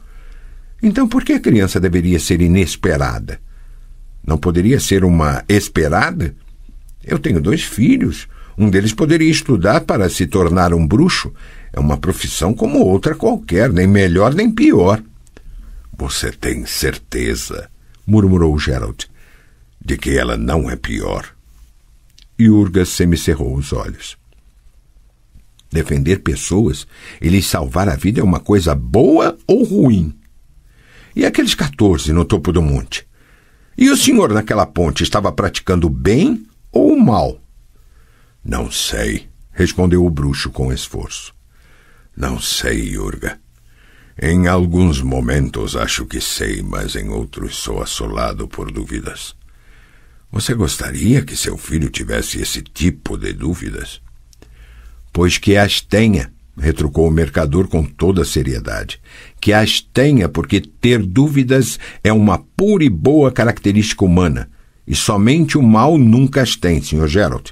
Então por que a criança deveria ser inesperada? Não poderia ser uma esperada? Eu tenho 2 filhos. Um deles poderia estudar para se tornar um bruxo. É uma profissão como outra qualquer, nem melhor nem pior. Você tem certeza, murmurou Geralt, de que ela não é pior? Jurga semicerrou os olhos. Defender pessoas e lhes salvar a vida é uma coisa boa ou ruim? E aqueles 14 no topo do monte? E o senhor naquela ponte estava praticando bem ou mal? Não sei, respondeu o bruxo com esforço. Não sei, Jurga. Em alguns momentos acho que sei, mas em outros sou assolado por dúvidas. Você gostaria que seu filho tivesse esse tipo de dúvidas? Pois que as tenha, retrucou o mercador com toda a seriedade. Que as tenha, porque ter dúvidas é uma pura e boa característica humana, e somente o mal nunca as tem, Sr. Geralt.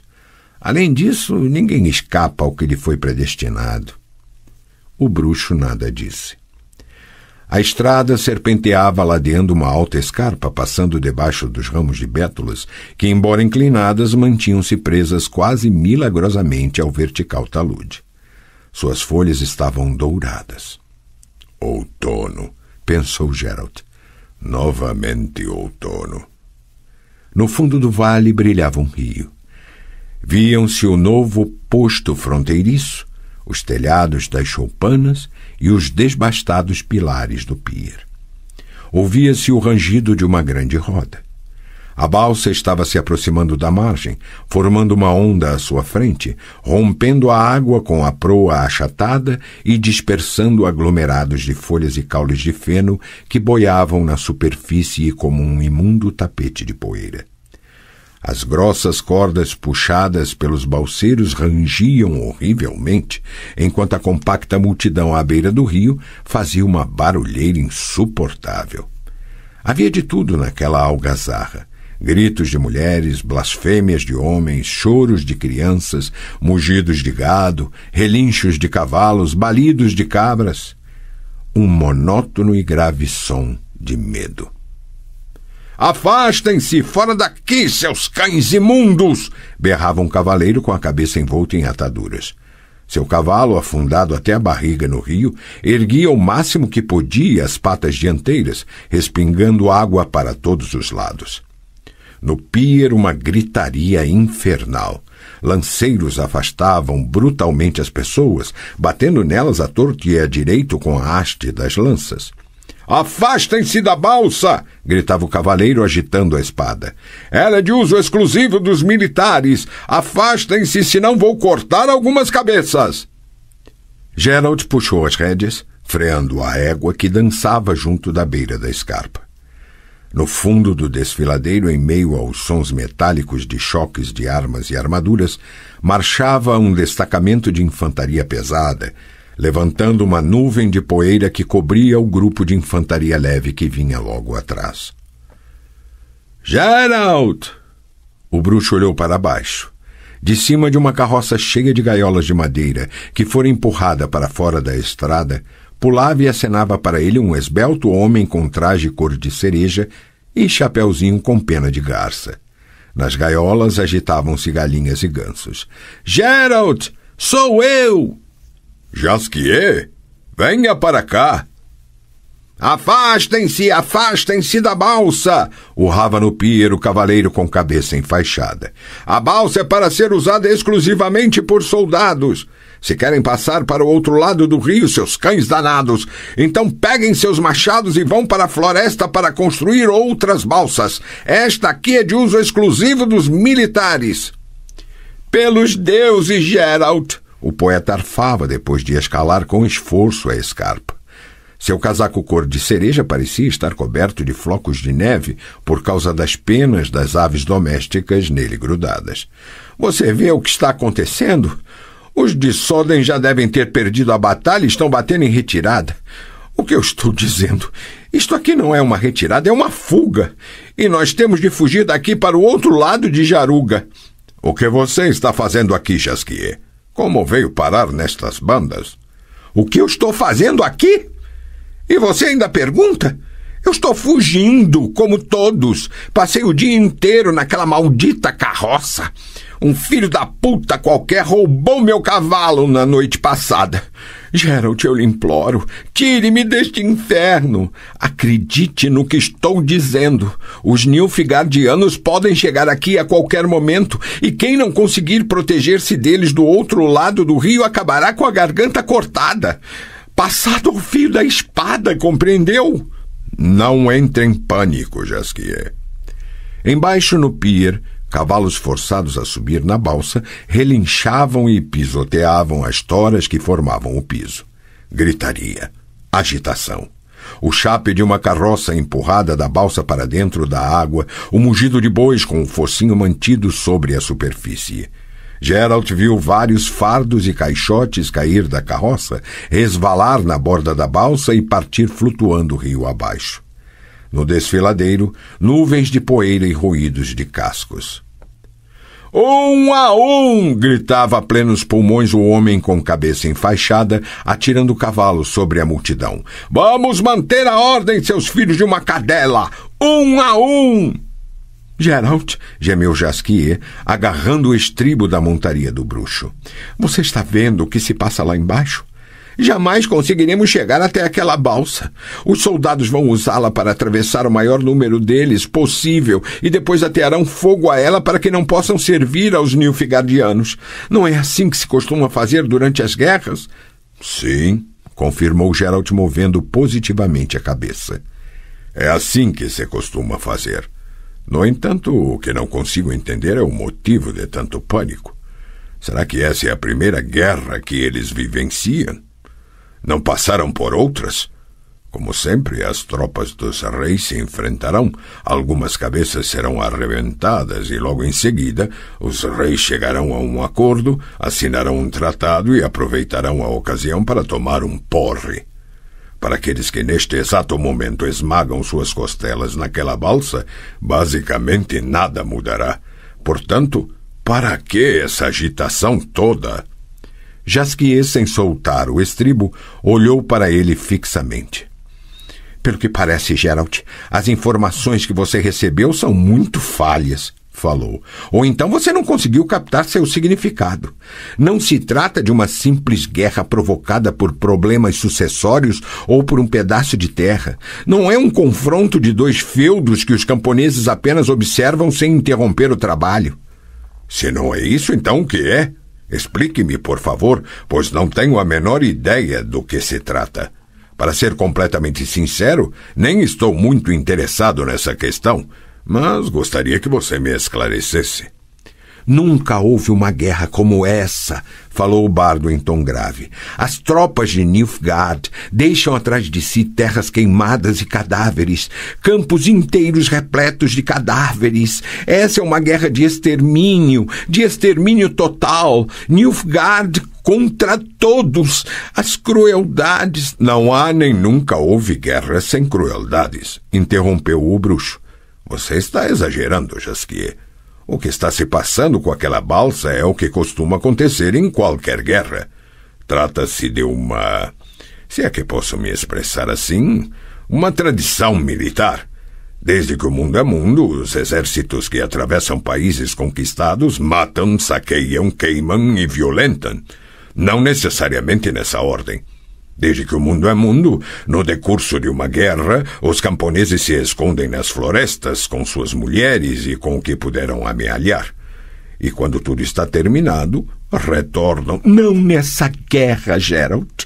Além disso, ninguém escapa ao que lhe foi predestinado. O bruxo nada disse. A estrada serpenteava ladeando uma alta escarpa, passando debaixo dos ramos de bétulas, que, embora inclinadas, mantinham-se presas quase milagrosamente ao vertical talude. Suas folhas estavam douradas. Outono, pensou Geralt. Novamente outono. No fundo do vale brilhava um rio. Viam-se o novo posto fronteiriço, os telhados das choupanas e os desbastados pilares do pier. Ouvia-se o rangido de uma grande roda. A balsa estava se aproximando da margem, formando uma onda à sua frente, rompendo a água com a proa achatada e dispersando aglomerados de folhas e caules de feno que boiavam na superfície como um imundo tapete de poeira. As grossas cordas puxadas pelos balseiros rangiam horrivelmente, enquanto a compacta multidão à beira do rio fazia uma barulheira insuportável. Havia de tudo naquela algazarra. Gritos de mulheres, blasfêmias de homens, choros de crianças, mugidos de gado, relinchos de cavalos, balidos de cabras. Um monótono e grave som de medo. Afastem-se! Fora daqui, seus cães imundos! Berrava um cavaleiro com a cabeça envolta em ataduras. Seu cavalo, afundado até a barriga no rio, erguia o máximo que podia as patas dianteiras, respingando água para todos os lados. No pier, uma gritaria infernal. Lanceiros afastavam brutalmente as pessoas, batendo nelas à torto e à direito com a haste das lanças. Afastem-se da balsa! Gritava o cavaleiro agitando a espada. Ela é de uso exclusivo dos militares. Afastem-se, senão vou cortar algumas cabeças. Geralt puxou as rédeas, freando a égua que dançava junto da beira da escarpa. No fundo do desfiladeiro, em meio aos sons metálicos de choques de armas e armaduras, marchava um destacamento de infantaria pesada, levantando uma nuvem de poeira que cobria o grupo de infantaria leve que vinha logo atrás. Geralt! O bruxo olhou para baixo. De cima de uma carroça cheia de gaiolas de madeira, que fora empurrada para fora da estrada, pulava e acenava para ele um esbelto homem com traje cor de cereja e chapeuzinho com pena de garça. Nas gaiolas agitavam-se galinhas e gansos. Geralt! Sou eu! Jasquier, venha para cá! Afastem-se, afastem-se da balsa! Urrava no pier o cavaleiro com cabeça enfaixada. A balsa é para ser usada exclusivamente por soldados. Se querem passar para o outro lado do rio, seus cães danados, então peguem seus machados e vão para a floresta para construir outras balsas. Esta aqui é de uso exclusivo dos militares. Pelos deuses, Geralt! O poeta arfava depois de escalar com esforço a escarpa. Seu casaco cor de cereja parecia estar coberto de flocos de neve por causa das penas das aves domésticas nele grudadas. Você vê o que está acontecendo? Os de Soden já devem ter perdido a batalha e estão batendo em retirada. O que eu estou dizendo? Isto aqui não é uma retirada, é uma fuga. E nós temos de fugir daqui para o outro lado de Jaruga. O que você está fazendo aqui, Jasquier? Como veio parar nestas bandas? O que eu estou fazendo aqui? E você ainda pergunta? Eu estou fugindo, como todos. Passei o dia inteiro naquela maldita carroça. Um filho da puta qualquer roubou meu cavalo na noite passada. Geralt, eu lhe imploro, tire-me deste inferno. Acredite no que estou dizendo. Os Nilfgaardianos podem chegar aqui a qualquer momento, e quem não conseguir proteger-se deles do outro lado do rio acabará com a garganta cortada. Passado ao fio da espada, compreendeu? Não entre em pânico, Jasquier. Embaixo no pier, cavalos forçados a subir na balsa relinchavam e pisoteavam as toras que formavam o piso. Gritaria, agitação. O chape de uma carroça empurrada da balsa para dentro da água, o mugido de bois com o focinho mantido sobre a superfície. Geralt viu vários fardos e caixotes cair da carroça, resvalar na borda da balsa e partir flutuando rio abaixo. No desfiladeiro, nuvens de poeira e ruídos de cascos. Um a um! Gritava a plenos pulmões o homem com cabeça enfaixada, atirando o cavalo sobre a multidão. Vamos manter a ordem, seus filhos de uma cadela! Um a um! Geralt, gemeu Jasquier, agarrando o estribo da montaria do bruxo. Você está vendo o que se passa lá embaixo? Jamais conseguiremos chegar até aquela balsa. Os soldados vão usá-la para atravessar o maior número deles possível e depois atearão fogo a ela para que não possam servir aos Nilfgaardianos. Não é assim que se costuma fazer durante as guerras? Sim, confirmou Geralt, movendo positivamente a cabeça. É assim que se costuma fazer. No entanto, o que não consigo entender é o motivo de tanto pânico. Será que essa é a primeira guerra que eles vivenciam? Não passaram por outras? Como sempre, as tropas dos reis se enfrentarão, algumas cabeças serão arrebentadas e logo em seguida os reis chegarão a um acordo, assinarão um tratado e aproveitarão a ocasião para tomar um porre. Para aqueles que neste exato momento esmagam suas costelas naquela balsa, basicamente nada mudará. Portanto, para que essa agitação toda? Jasquier, sem soltar o estribo, olhou para ele fixamente. Pelo que parece, Geralt, as informações que você recebeu são muito falhas, falou. Ou então você não conseguiu captar seu significado. Não se trata de uma simples guerra provocada por problemas sucessórios ou por um pedaço de terra. Não é um confronto de dois feudos que os camponeses apenas observam sem interromper o trabalho. Se não é isso, então o que é? Explique-me, por favor, pois não tenho a menor ideia do que se trata. Para ser completamente sincero, nem estou muito interessado nessa questão, mas gostaria que você me esclarecesse. Nunca houve uma guerra como essa, falou o bardo em tom grave. As tropas de Nilfgaard deixam atrás de si terras queimadas e cadáveres, campos inteiros repletos de cadáveres. Essa é uma guerra de extermínio total. Nilfgaard contra todos. As crueldades... Não há nem nunca houve guerra sem crueldades, interrompeu o bruxo. Você está exagerando, Jaskier. O que está se passando com aquela balsa é o que costuma acontecer em qualquer guerra. Trata-se de uma... se é que posso me expressar assim, uma tradição militar. Desde que o mundo é mundo, os exércitos que atravessam países conquistados matam, saqueiam, queimam e violentam. Não necessariamente nessa ordem. Desde que o mundo é mundo, no decurso de uma guerra, os camponeses se escondem nas florestas com suas mulheres e com o que puderam amealhar. E quando tudo está terminado, retornam. Não nessa guerra, Geralt.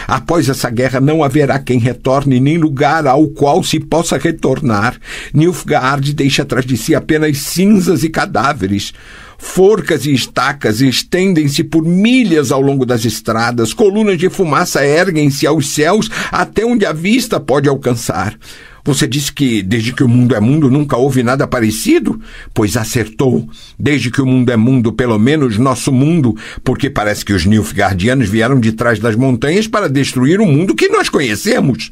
Após essa guerra não haverá quem retorne nem lugar ao qual se possa retornar. Nilfgaard deixa atrás de si apenas cinzas e cadáveres. Forcas e estacas estendem-se por milhas ao longo das estradas. Colunas de fumaça erguem-se aos céus até onde a vista pode alcançar. Você disse que desde que o mundo é mundo nunca houve nada parecido? Pois acertou. Desde que o mundo é mundo, pelo menos nosso mundo, porque parece que os Nilfgaardianos vieram de trás das montanhas para destruir o mundo que nós conhecemos.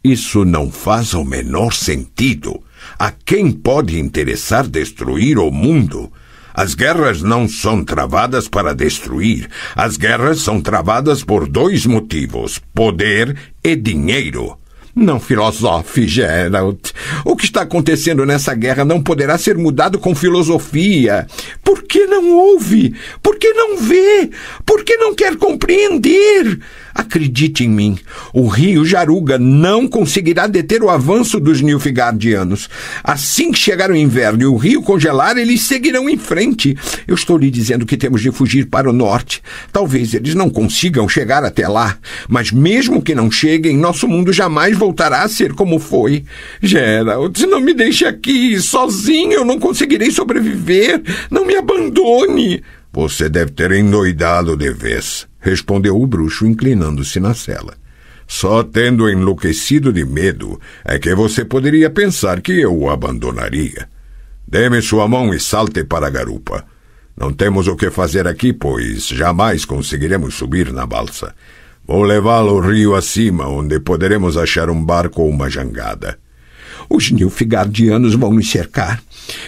Isso não faz o menor sentido. A quem pode interessar destruir o mundo? As guerras não são travadas para destruir. As guerras são travadas por 2 motivos: poder e dinheiro. Não filosofe, Geralt. O que está acontecendo nessa guerra não poderá ser mudado com filosofia. Por que não ouve? Por que não vê? Por que não quer compreender? Acredite em mim, o rio Jaruga não conseguirá deter o avanço dos Nilfgaardianos. Assim que chegar o inverno e o rio congelar, eles seguirão em frente. Eu estou lhe dizendo que temos de fugir para o norte. Talvez eles não consigam chegar até lá, mas mesmo que não cheguem, nosso mundo jamais voltará a ser como foi. Geralt, não me deixe aqui, sozinho eu não conseguirei sobreviver. Não me abandone. Você deve ter endoidado de vez, respondeu o bruxo, inclinando-se na cela. Só tendo enlouquecido de medo é que você poderia pensar que eu o abandonaria. Dê-me sua mão e salte para a garupa. Não temos o que fazer aqui, pois jamais conseguiremos subir na balsa. Vou levá-lo rio acima, onde poderemos achar um barco ou uma jangada. Os Nilfgaardianos vão nos cercar.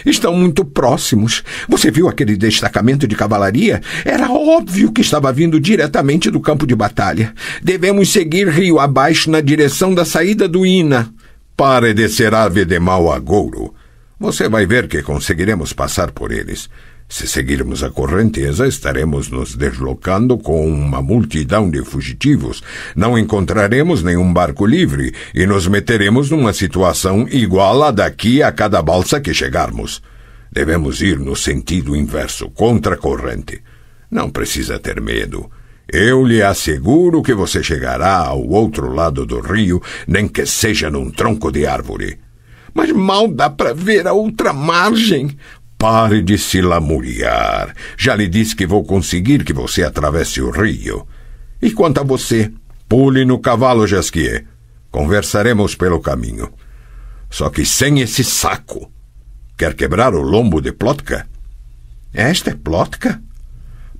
Estão muito próximos. Você viu aquele destacamento de cavalaria? Era óbvio que estava vindo diretamente do campo de batalha. Devemos seguir rio abaixo na direção da saída do Ina. Pare de ser ave de mau agouro. Você vai ver que conseguiremos passar por eles. Se seguirmos a correnteza, estaremos nos deslocando com uma multidão de fugitivos. Não encontraremos nenhum barco livre e nos meteremos numa situação igual a daqui a cada balsa que chegarmos. Devemos ir no sentido inverso, contra a corrente. Não precisa ter medo. Eu lhe asseguro que você chegará ao outro lado do rio, nem que seja num tronco de árvore. Mas mal dá para ver a outra margem. Pare de se lamuriar. Já lhe disse que vou conseguir que você atravesse o rio. E quanto a você, pule no cavalo, Jaskier. Conversaremos pelo caminho. Só que sem esse saco. Quer quebrar o lombo de Plotka? Esta é Plotka?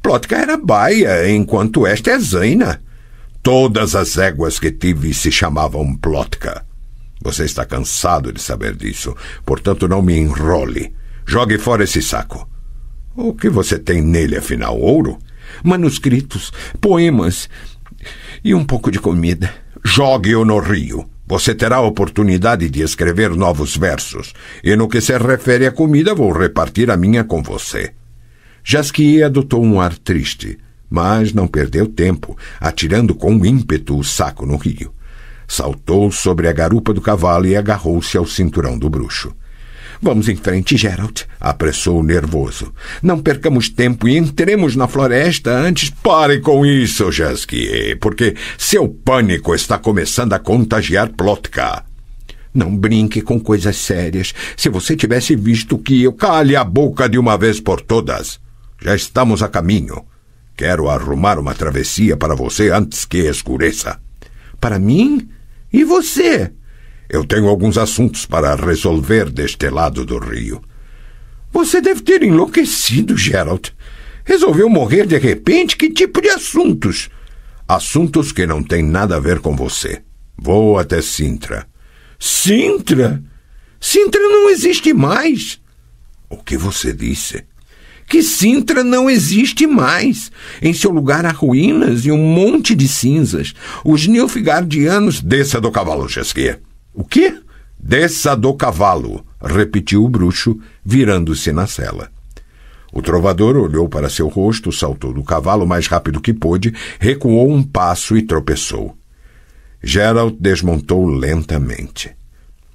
Plotka era baia, enquanto esta é zaina. Todas as éguas que tive se chamavam Plotka. Você está cansado de saber disso, portanto não me enrole. Jogue fora esse saco. O que você tem nele, afinal? Ouro? Manuscritos, poemas e um pouco de comida. Jogue-o no rio. Você terá a oportunidade de escrever novos versos. E no que se refere à comida, vou repartir a minha com você. Jaskier adotou um ar triste, mas não perdeu tempo, atirando com ímpeto o saco no rio. Saltou sobre a garupa do cavalo e agarrou-se ao cinturão do bruxo. Vamos em frente, Geralt, apressou nervoso. Não percamos tempo e entremos na floresta antes... Pare com isso, Jaskier, porque seu pânico está começando a contagiar Plotka. Não brinque com coisas sérias. Se você tivesse visto que eu... Cale a boca de uma vez por todas. Já estamos a caminho. Quero arrumar uma travessia para você antes que escureça. Para mim? E você? Eu tenho alguns assuntos para resolver deste lado do rio. Você deve ter enlouquecido, Geralt. Resolveu morrer de repente? Que tipo de assuntos? Assuntos que não têm nada a ver com você. Vou até Cintra. Cintra? Cintra não existe mais. O que você disse? Que Cintra não existe mais. Em seu lugar há ruínas e um monte de cinzas. Os Nilfgaardianos... Desça do cavalo, Jaskier. O quê? Desça do cavalo, repetiu o bruxo, virando-se na sela. O trovador olhou para seu rosto, saltou do cavalo o mais rápido que pôde, recuou um passo e tropeçou. Geralt desmontou lentamente.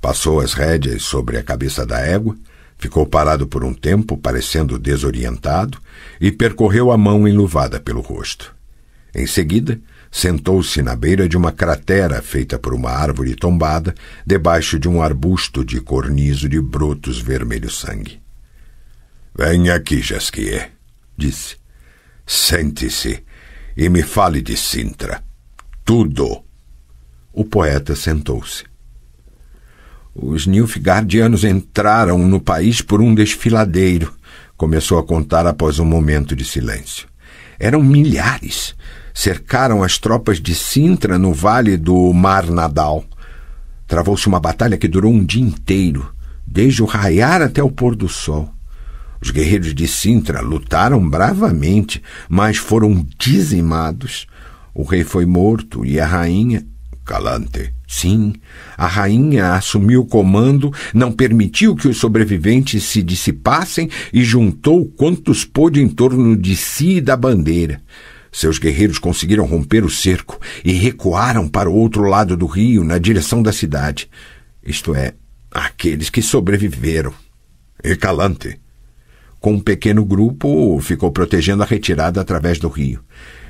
Passou as rédeas sobre a cabeça da égua, ficou parado por um tempo, parecendo desorientado, e percorreu a mão enluvada pelo rosto. Em seguida, sentou-se na beira de uma cratera feita por uma árvore tombada, debaixo de um arbusto de cornizo de brotos vermelho-sangue. Venha aqui, Jaskier, disse. Sente-se e me fale de Cintra. Tudo. O poeta sentou-se. Os Nilfgaardianos entraram no país por um desfiladeiro, começou a contar após um momento de silêncio. Eram milhares. Cercaram as tropas de Cintra no vale do Mar Nadal. Travou-se uma batalha que durou um dia inteiro, desde o raiar até o pôr do sol. Os guerreiros de Cintra lutaram bravamente, mas foram dizimados. O rei foi morto e a rainha... Calante. Sim, a rainha assumiu o comando, não permitiu que os sobreviventes se dissipassem e juntou quantos pôde em torno de si e da bandeira. Seus guerreiros conseguiram romper o cerco e recuaram para o outro lado do rio, na direção da cidade. Isto é, aqueles que sobreviveram. E Calante? Com um pequeno grupo, ficou protegendo a retirada através do rio.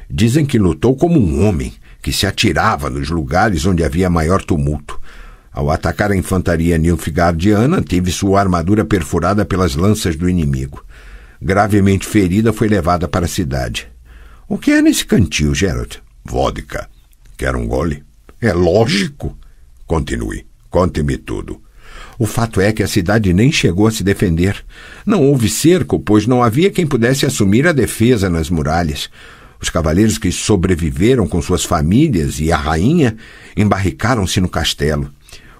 Dizem que lutou como um homem, que se atirava nos lugares onde havia maior tumulto. Ao atacar a infantaria nilfgaardiana, teve sua armadura perfurada pelas lanças do inimigo. Gravemente ferida, foi levada para a cidade. O que é nesse cantil, Geralt? Vodka. Quer um gole? É lógico. Continue. Conte-me tudo. O fato é que a cidade nem chegou a se defender. Não houve cerco, pois não havia quem pudesse assumir a defesa nas muralhas. Os cavaleiros que sobreviveram com suas famílias e a rainha embarricaram-se no castelo.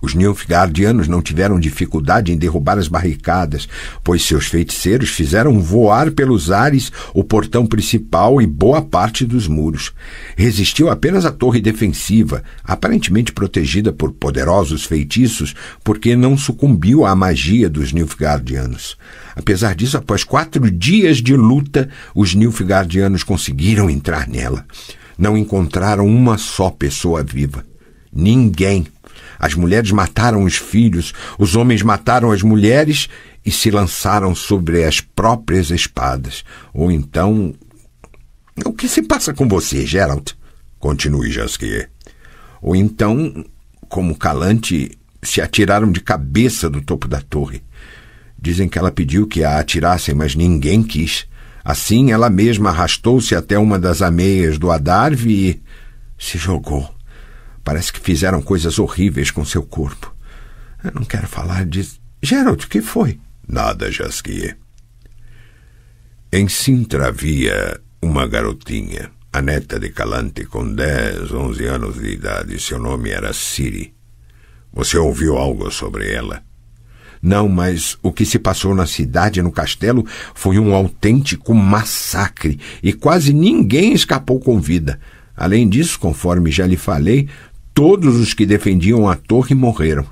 Os Nilfgaardianos não tiveram dificuldade em derrubar as barricadas, pois seus feiticeiros fizeram voar pelos ares o portão principal e boa parte dos muros. Resistiu apenas a torre defensiva, aparentemente protegida por poderosos feitiços, porque não sucumbiu à magia dos Nilfgaardianos. Apesar disso, após 4 dias de luta, os Nilfgaardianos conseguiram entrar nela. Não encontraram uma só pessoa viva. Ninguém. As mulheres mataram os filhos, os homens mataram as mulheres e se lançaram sobre as próprias espadas. Ou então... O que se passa com você, Geralt? Continue, Jaskier. Ou então, como Calante, se atiraram de cabeça do topo da torre. Dizem que ela pediu que a atirassem, mas ninguém quis. Assim, ela mesma arrastou-se até uma das ameias do adarve e se jogou. Parece que fizeram coisas horríveis com seu corpo. Eu não quero falar disso. Geralt, o que foi? Nada, Jaskier. Em Cintra havia uma garotinha, a neta de Calante, com 10, 11 anos de idade. Seu nome era Ciri. Você ouviu algo sobre ela? Não, mas o que se passou na cidade e no castelo foi um autêntico massacre e quase ninguém escapou com vida. Além disso, conforme já lhe falei, todos os que defendiam a torre morreram.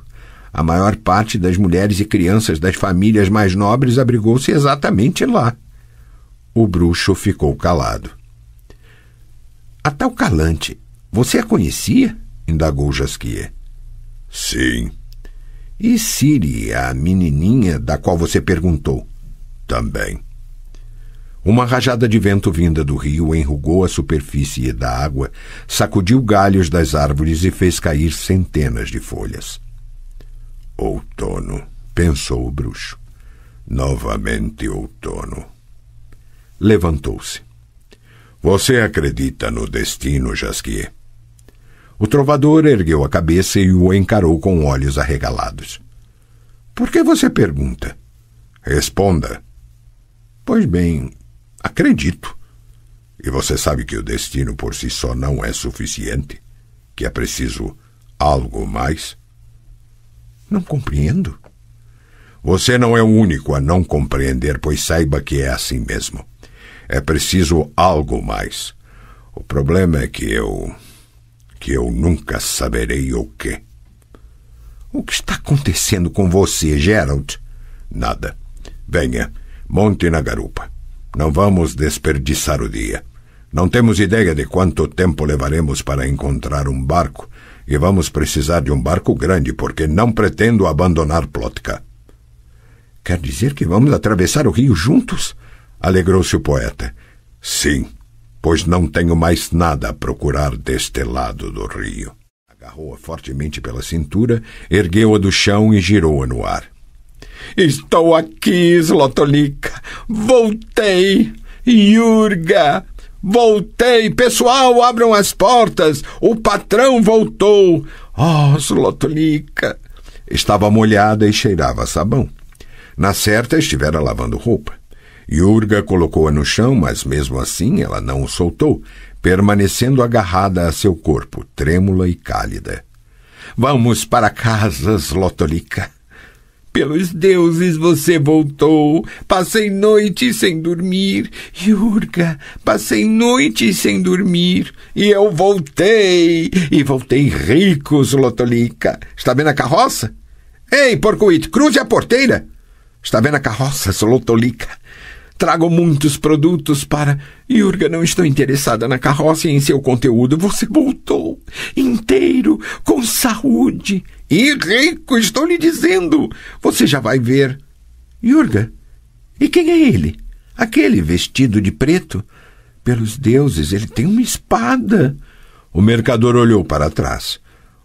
A maior parte das mulheres e crianças das famílias mais nobres abrigou-se exatamente lá. O bruxo ficou calado. A tal Calante, você a conhecia? Indagou Jaskier. Sim. E Ciri, a menininha da qual você perguntou? Também. Uma rajada de vento vinda do rio enrugou a superfície da água, sacudiu galhos das árvores e fez cair centenas de folhas. Outono, pensou o bruxo. Novamente outono. Levantou-se. Você acredita no destino, Jasquier? O trovador ergueu a cabeça e o encarou com olhos arregalados. Por que você pergunta? Responda. Pois bem, acredito. E você sabe que o destino por si só não é suficiente? Que é preciso algo mais? Não compreendo. Você não é o único a não compreender, pois saiba que é assim mesmo. É preciso algo mais. O problema é que eu nunca saberei o quê. O que está acontecendo com você, Geralt? Nada. Venha, monte na garupa. Não vamos desperdiçar o dia. Não temos ideia de quanto tempo levaremos para encontrar um barco, e vamos precisar de um barco grande, porque não pretendo abandonar Plotka. Quer dizer que vamos atravessar o rio juntos? Alegrou-se o poeta. Sim, pois não tenho mais nada a procurar deste lado do rio. Agarrou-a fortemente pela cintura, ergueu-a do chão e girou-a no ar. Estou aqui, Zlotolika. Voltei. Jurga. Voltei. Pessoal, abram as portas. O patrão voltou. Oh, Zlotolika. Estava molhada e cheirava a sabão. Na certa, estivera lavando roupa. Jurga colocou-a no chão, mas mesmo assim ela não o soltou, permanecendo agarrada a seu corpo, trêmula e cálida. Vamos para casa, Zlotolika. Pelos deuses, você voltou. Passei noite sem dormir. Jurga, passei noite sem dormir. E eu voltei. E voltei rico, Zlotolika. Está vendo a carroça? Ei, Porcoit, cruze a porteira. Está vendo a carroça, Zlotolika? Trago muitos produtos para... Jurga, não estou interessada na carroça e em seu conteúdo. Você voltou inteiro, com saúde. E rico, estou lhe dizendo. Você já vai ver. Jurga, e quem é ele? Aquele vestido de preto? Pelos deuses, ele tem uma espada. O mercador olhou para trás.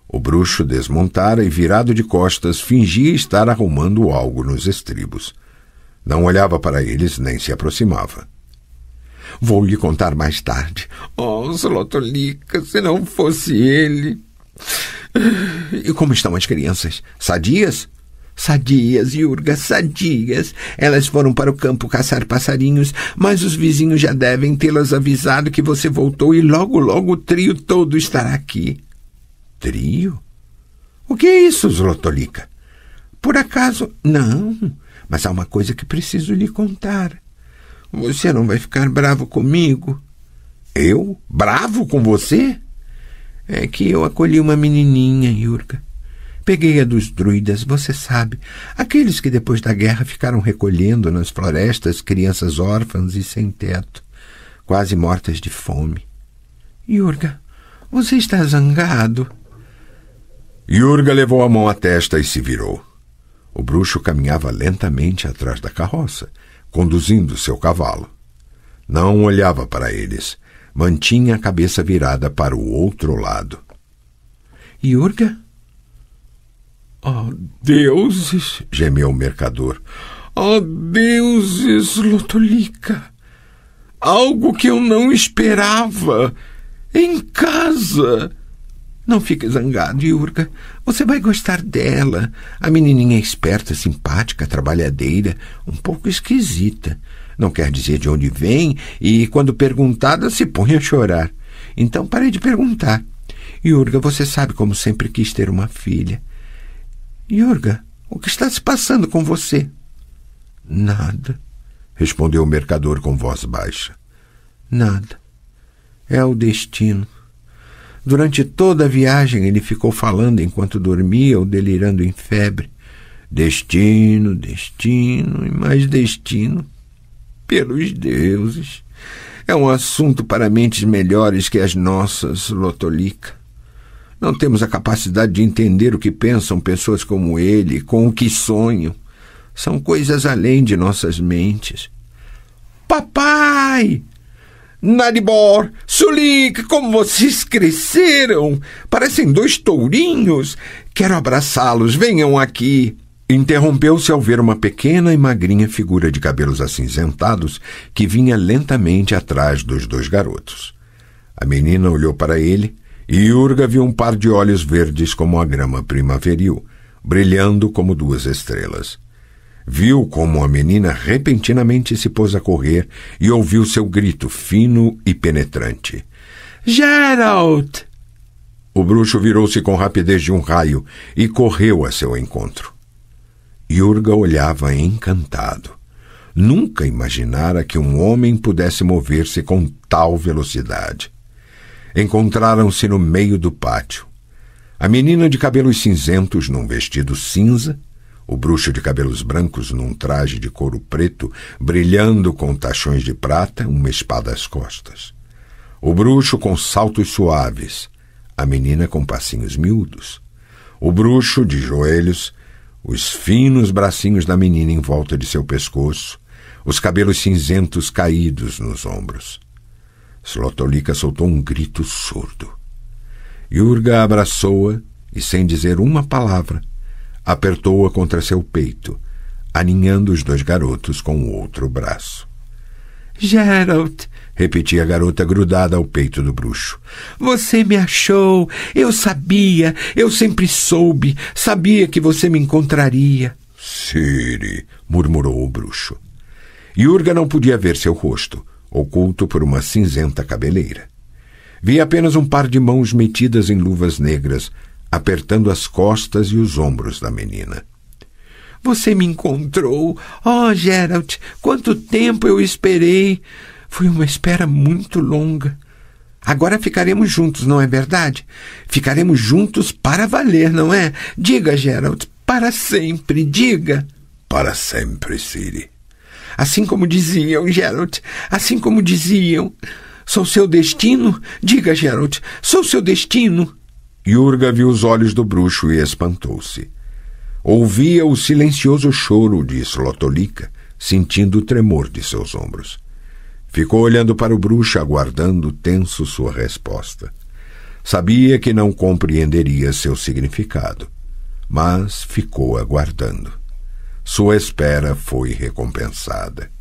O bruxo desmontara e, virado de costas, fingia estar arrumando algo nos estribos. Não olhava para eles nem se aproximava. Vou lhe contar mais tarde. Oh, Zlotolika, se não fosse ele... E como estão as crianças? Sadias? Sadias, Jurga, sadias. Elas foram para o campo caçar passarinhos, mas os vizinhos já devem tê-las avisado que você voltou e logo, logo o trio todo estará aqui. Trio? O que é isso, Zlotolika? Por acaso... Não... Mas há uma coisa que preciso lhe contar. Você não vai ficar bravo comigo? Eu? Bravo com você? É que eu acolhi uma menininha, Jurga. Peguei-a dos druidas, você sabe. Aqueles que depois da guerra ficaram recolhendo nas florestas crianças órfãs e sem teto, quase mortas de fome. Jurga, você está zangado? Jurga levou a mão à testa e se virou. O bruxo caminhava lentamente atrás da carroça, conduzindo seu cavalo. Não olhava para eles, mantinha a cabeça virada para o outro lado. Jurga? Oh, deuses! Gemeu o mercador. Oh, deuses, Zlotolika! Algo que eu não esperava! Em casa! Não fique zangado, Jurga. Você vai gostar dela. A menininha é esperta, simpática, trabalhadeira, um pouco esquisita. Não quer dizer de onde vem e, quando perguntada, se põe a chorar. Então parei de perguntar. Jurga, você sabe como sempre quis ter uma filha. Jurga, o que está se passando com você? Nada, respondeu o mercador com voz baixa. Nada. É o destino. Durante toda a viagem ele ficou falando enquanto dormia ou delirando em febre. Destino, destino e mais destino. Pelos deuses. É um assunto para mentes melhores que as nossas, Zlotolika. Não temos a capacidade de entender o que pensam pessoas como ele, com o que sonham. São coisas além de nossas mentes. Papai! Nadibor, Sulik, como vocês cresceram! Parecem 2 tourinhos. Quero abraçá-los, venham aqui. Interrompeu-se ao ver uma pequena e magrinha figura de cabelos acinzentados que vinha lentamente atrás dos 2 garotos. A menina olhou para ele e Yurga viu um par de olhos verdes como a grama primaveril, brilhando como 2 estrelas. Viu como a menina repentinamente se pôs a correr e ouviu seu grito fino e penetrante. Geralt! O bruxo virou-se com rapidez de um raio e correu a seu encontro. Yurga olhava encantado. Nunca imaginara que um homem pudesse mover-se com tal velocidade. Encontraram-se no meio do pátio. A menina de cabelos cinzentos num vestido cinza, o bruxo de cabelos brancos num traje de couro preto, brilhando com tachões de prata, uma espada às costas. O bruxo com saltos suaves, a menina com passinhos miúdos. O bruxo de joelhos, os finos bracinhos da menina em volta de seu pescoço, os cabelos cinzentos caídos nos ombros. Slotolika soltou um grito surdo. Yurga abraçou-a e, sem dizer uma palavra, apertou-a contra seu peito, aninhando os 2 garotos com o outro braço. Geralt, repetia a garota grudada ao peito do bruxo. Você me achou. Eu sabia. Eu sempre soube. Sabia que você me encontraria. Ciri, murmurou o bruxo. Yurga não podia ver seu rosto, oculto por uma cinzenta cabeleira. Via apenas um par de mãos metidas em luvas negras, apertando as costas e os ombros da menina. Você me encontrou. Oh, Geralt, quanto tempo eu esperei. Foi uma espera muito longa. Agora ficaremos juntos, não é verdade? Ficaremos juntos para valer, não é? Diga, Geralt, para sempre, diga. Para sempre, Ciri. Assim como diziam, Geralt, assim como diziam. Sou seu destino? Diga, Geralt, sou seu destino. Yurga viu os olhos do bruxo e espantou-se. Ouvia o silencioso choro de Slotolika, sentindo o tremor de seus ombros. Ficou olhando para o bruxo, aguardando tenso sua resposta. Sabia que não compreenderia seu significado, mas ficou aguardando. Sua espera foi recompensada.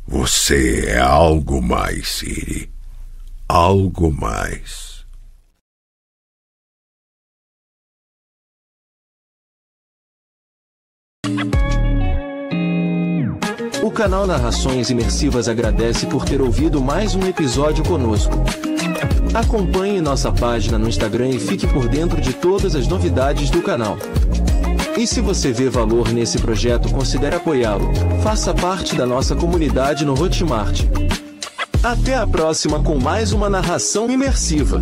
Você é algo mais, Ciri. Algo mais. O canal Narrações Imersivas agradece por ter ouvido mais um episódio conosco. Acompanhe nossa página no Instagram e fique por dentro de todas as novidades do canal. E se você vê valor nesse projeto, considere apoiá-lo. Faça parte da nossa comunidade no Hotmart. Até a próxima com mais uma narração imersiva.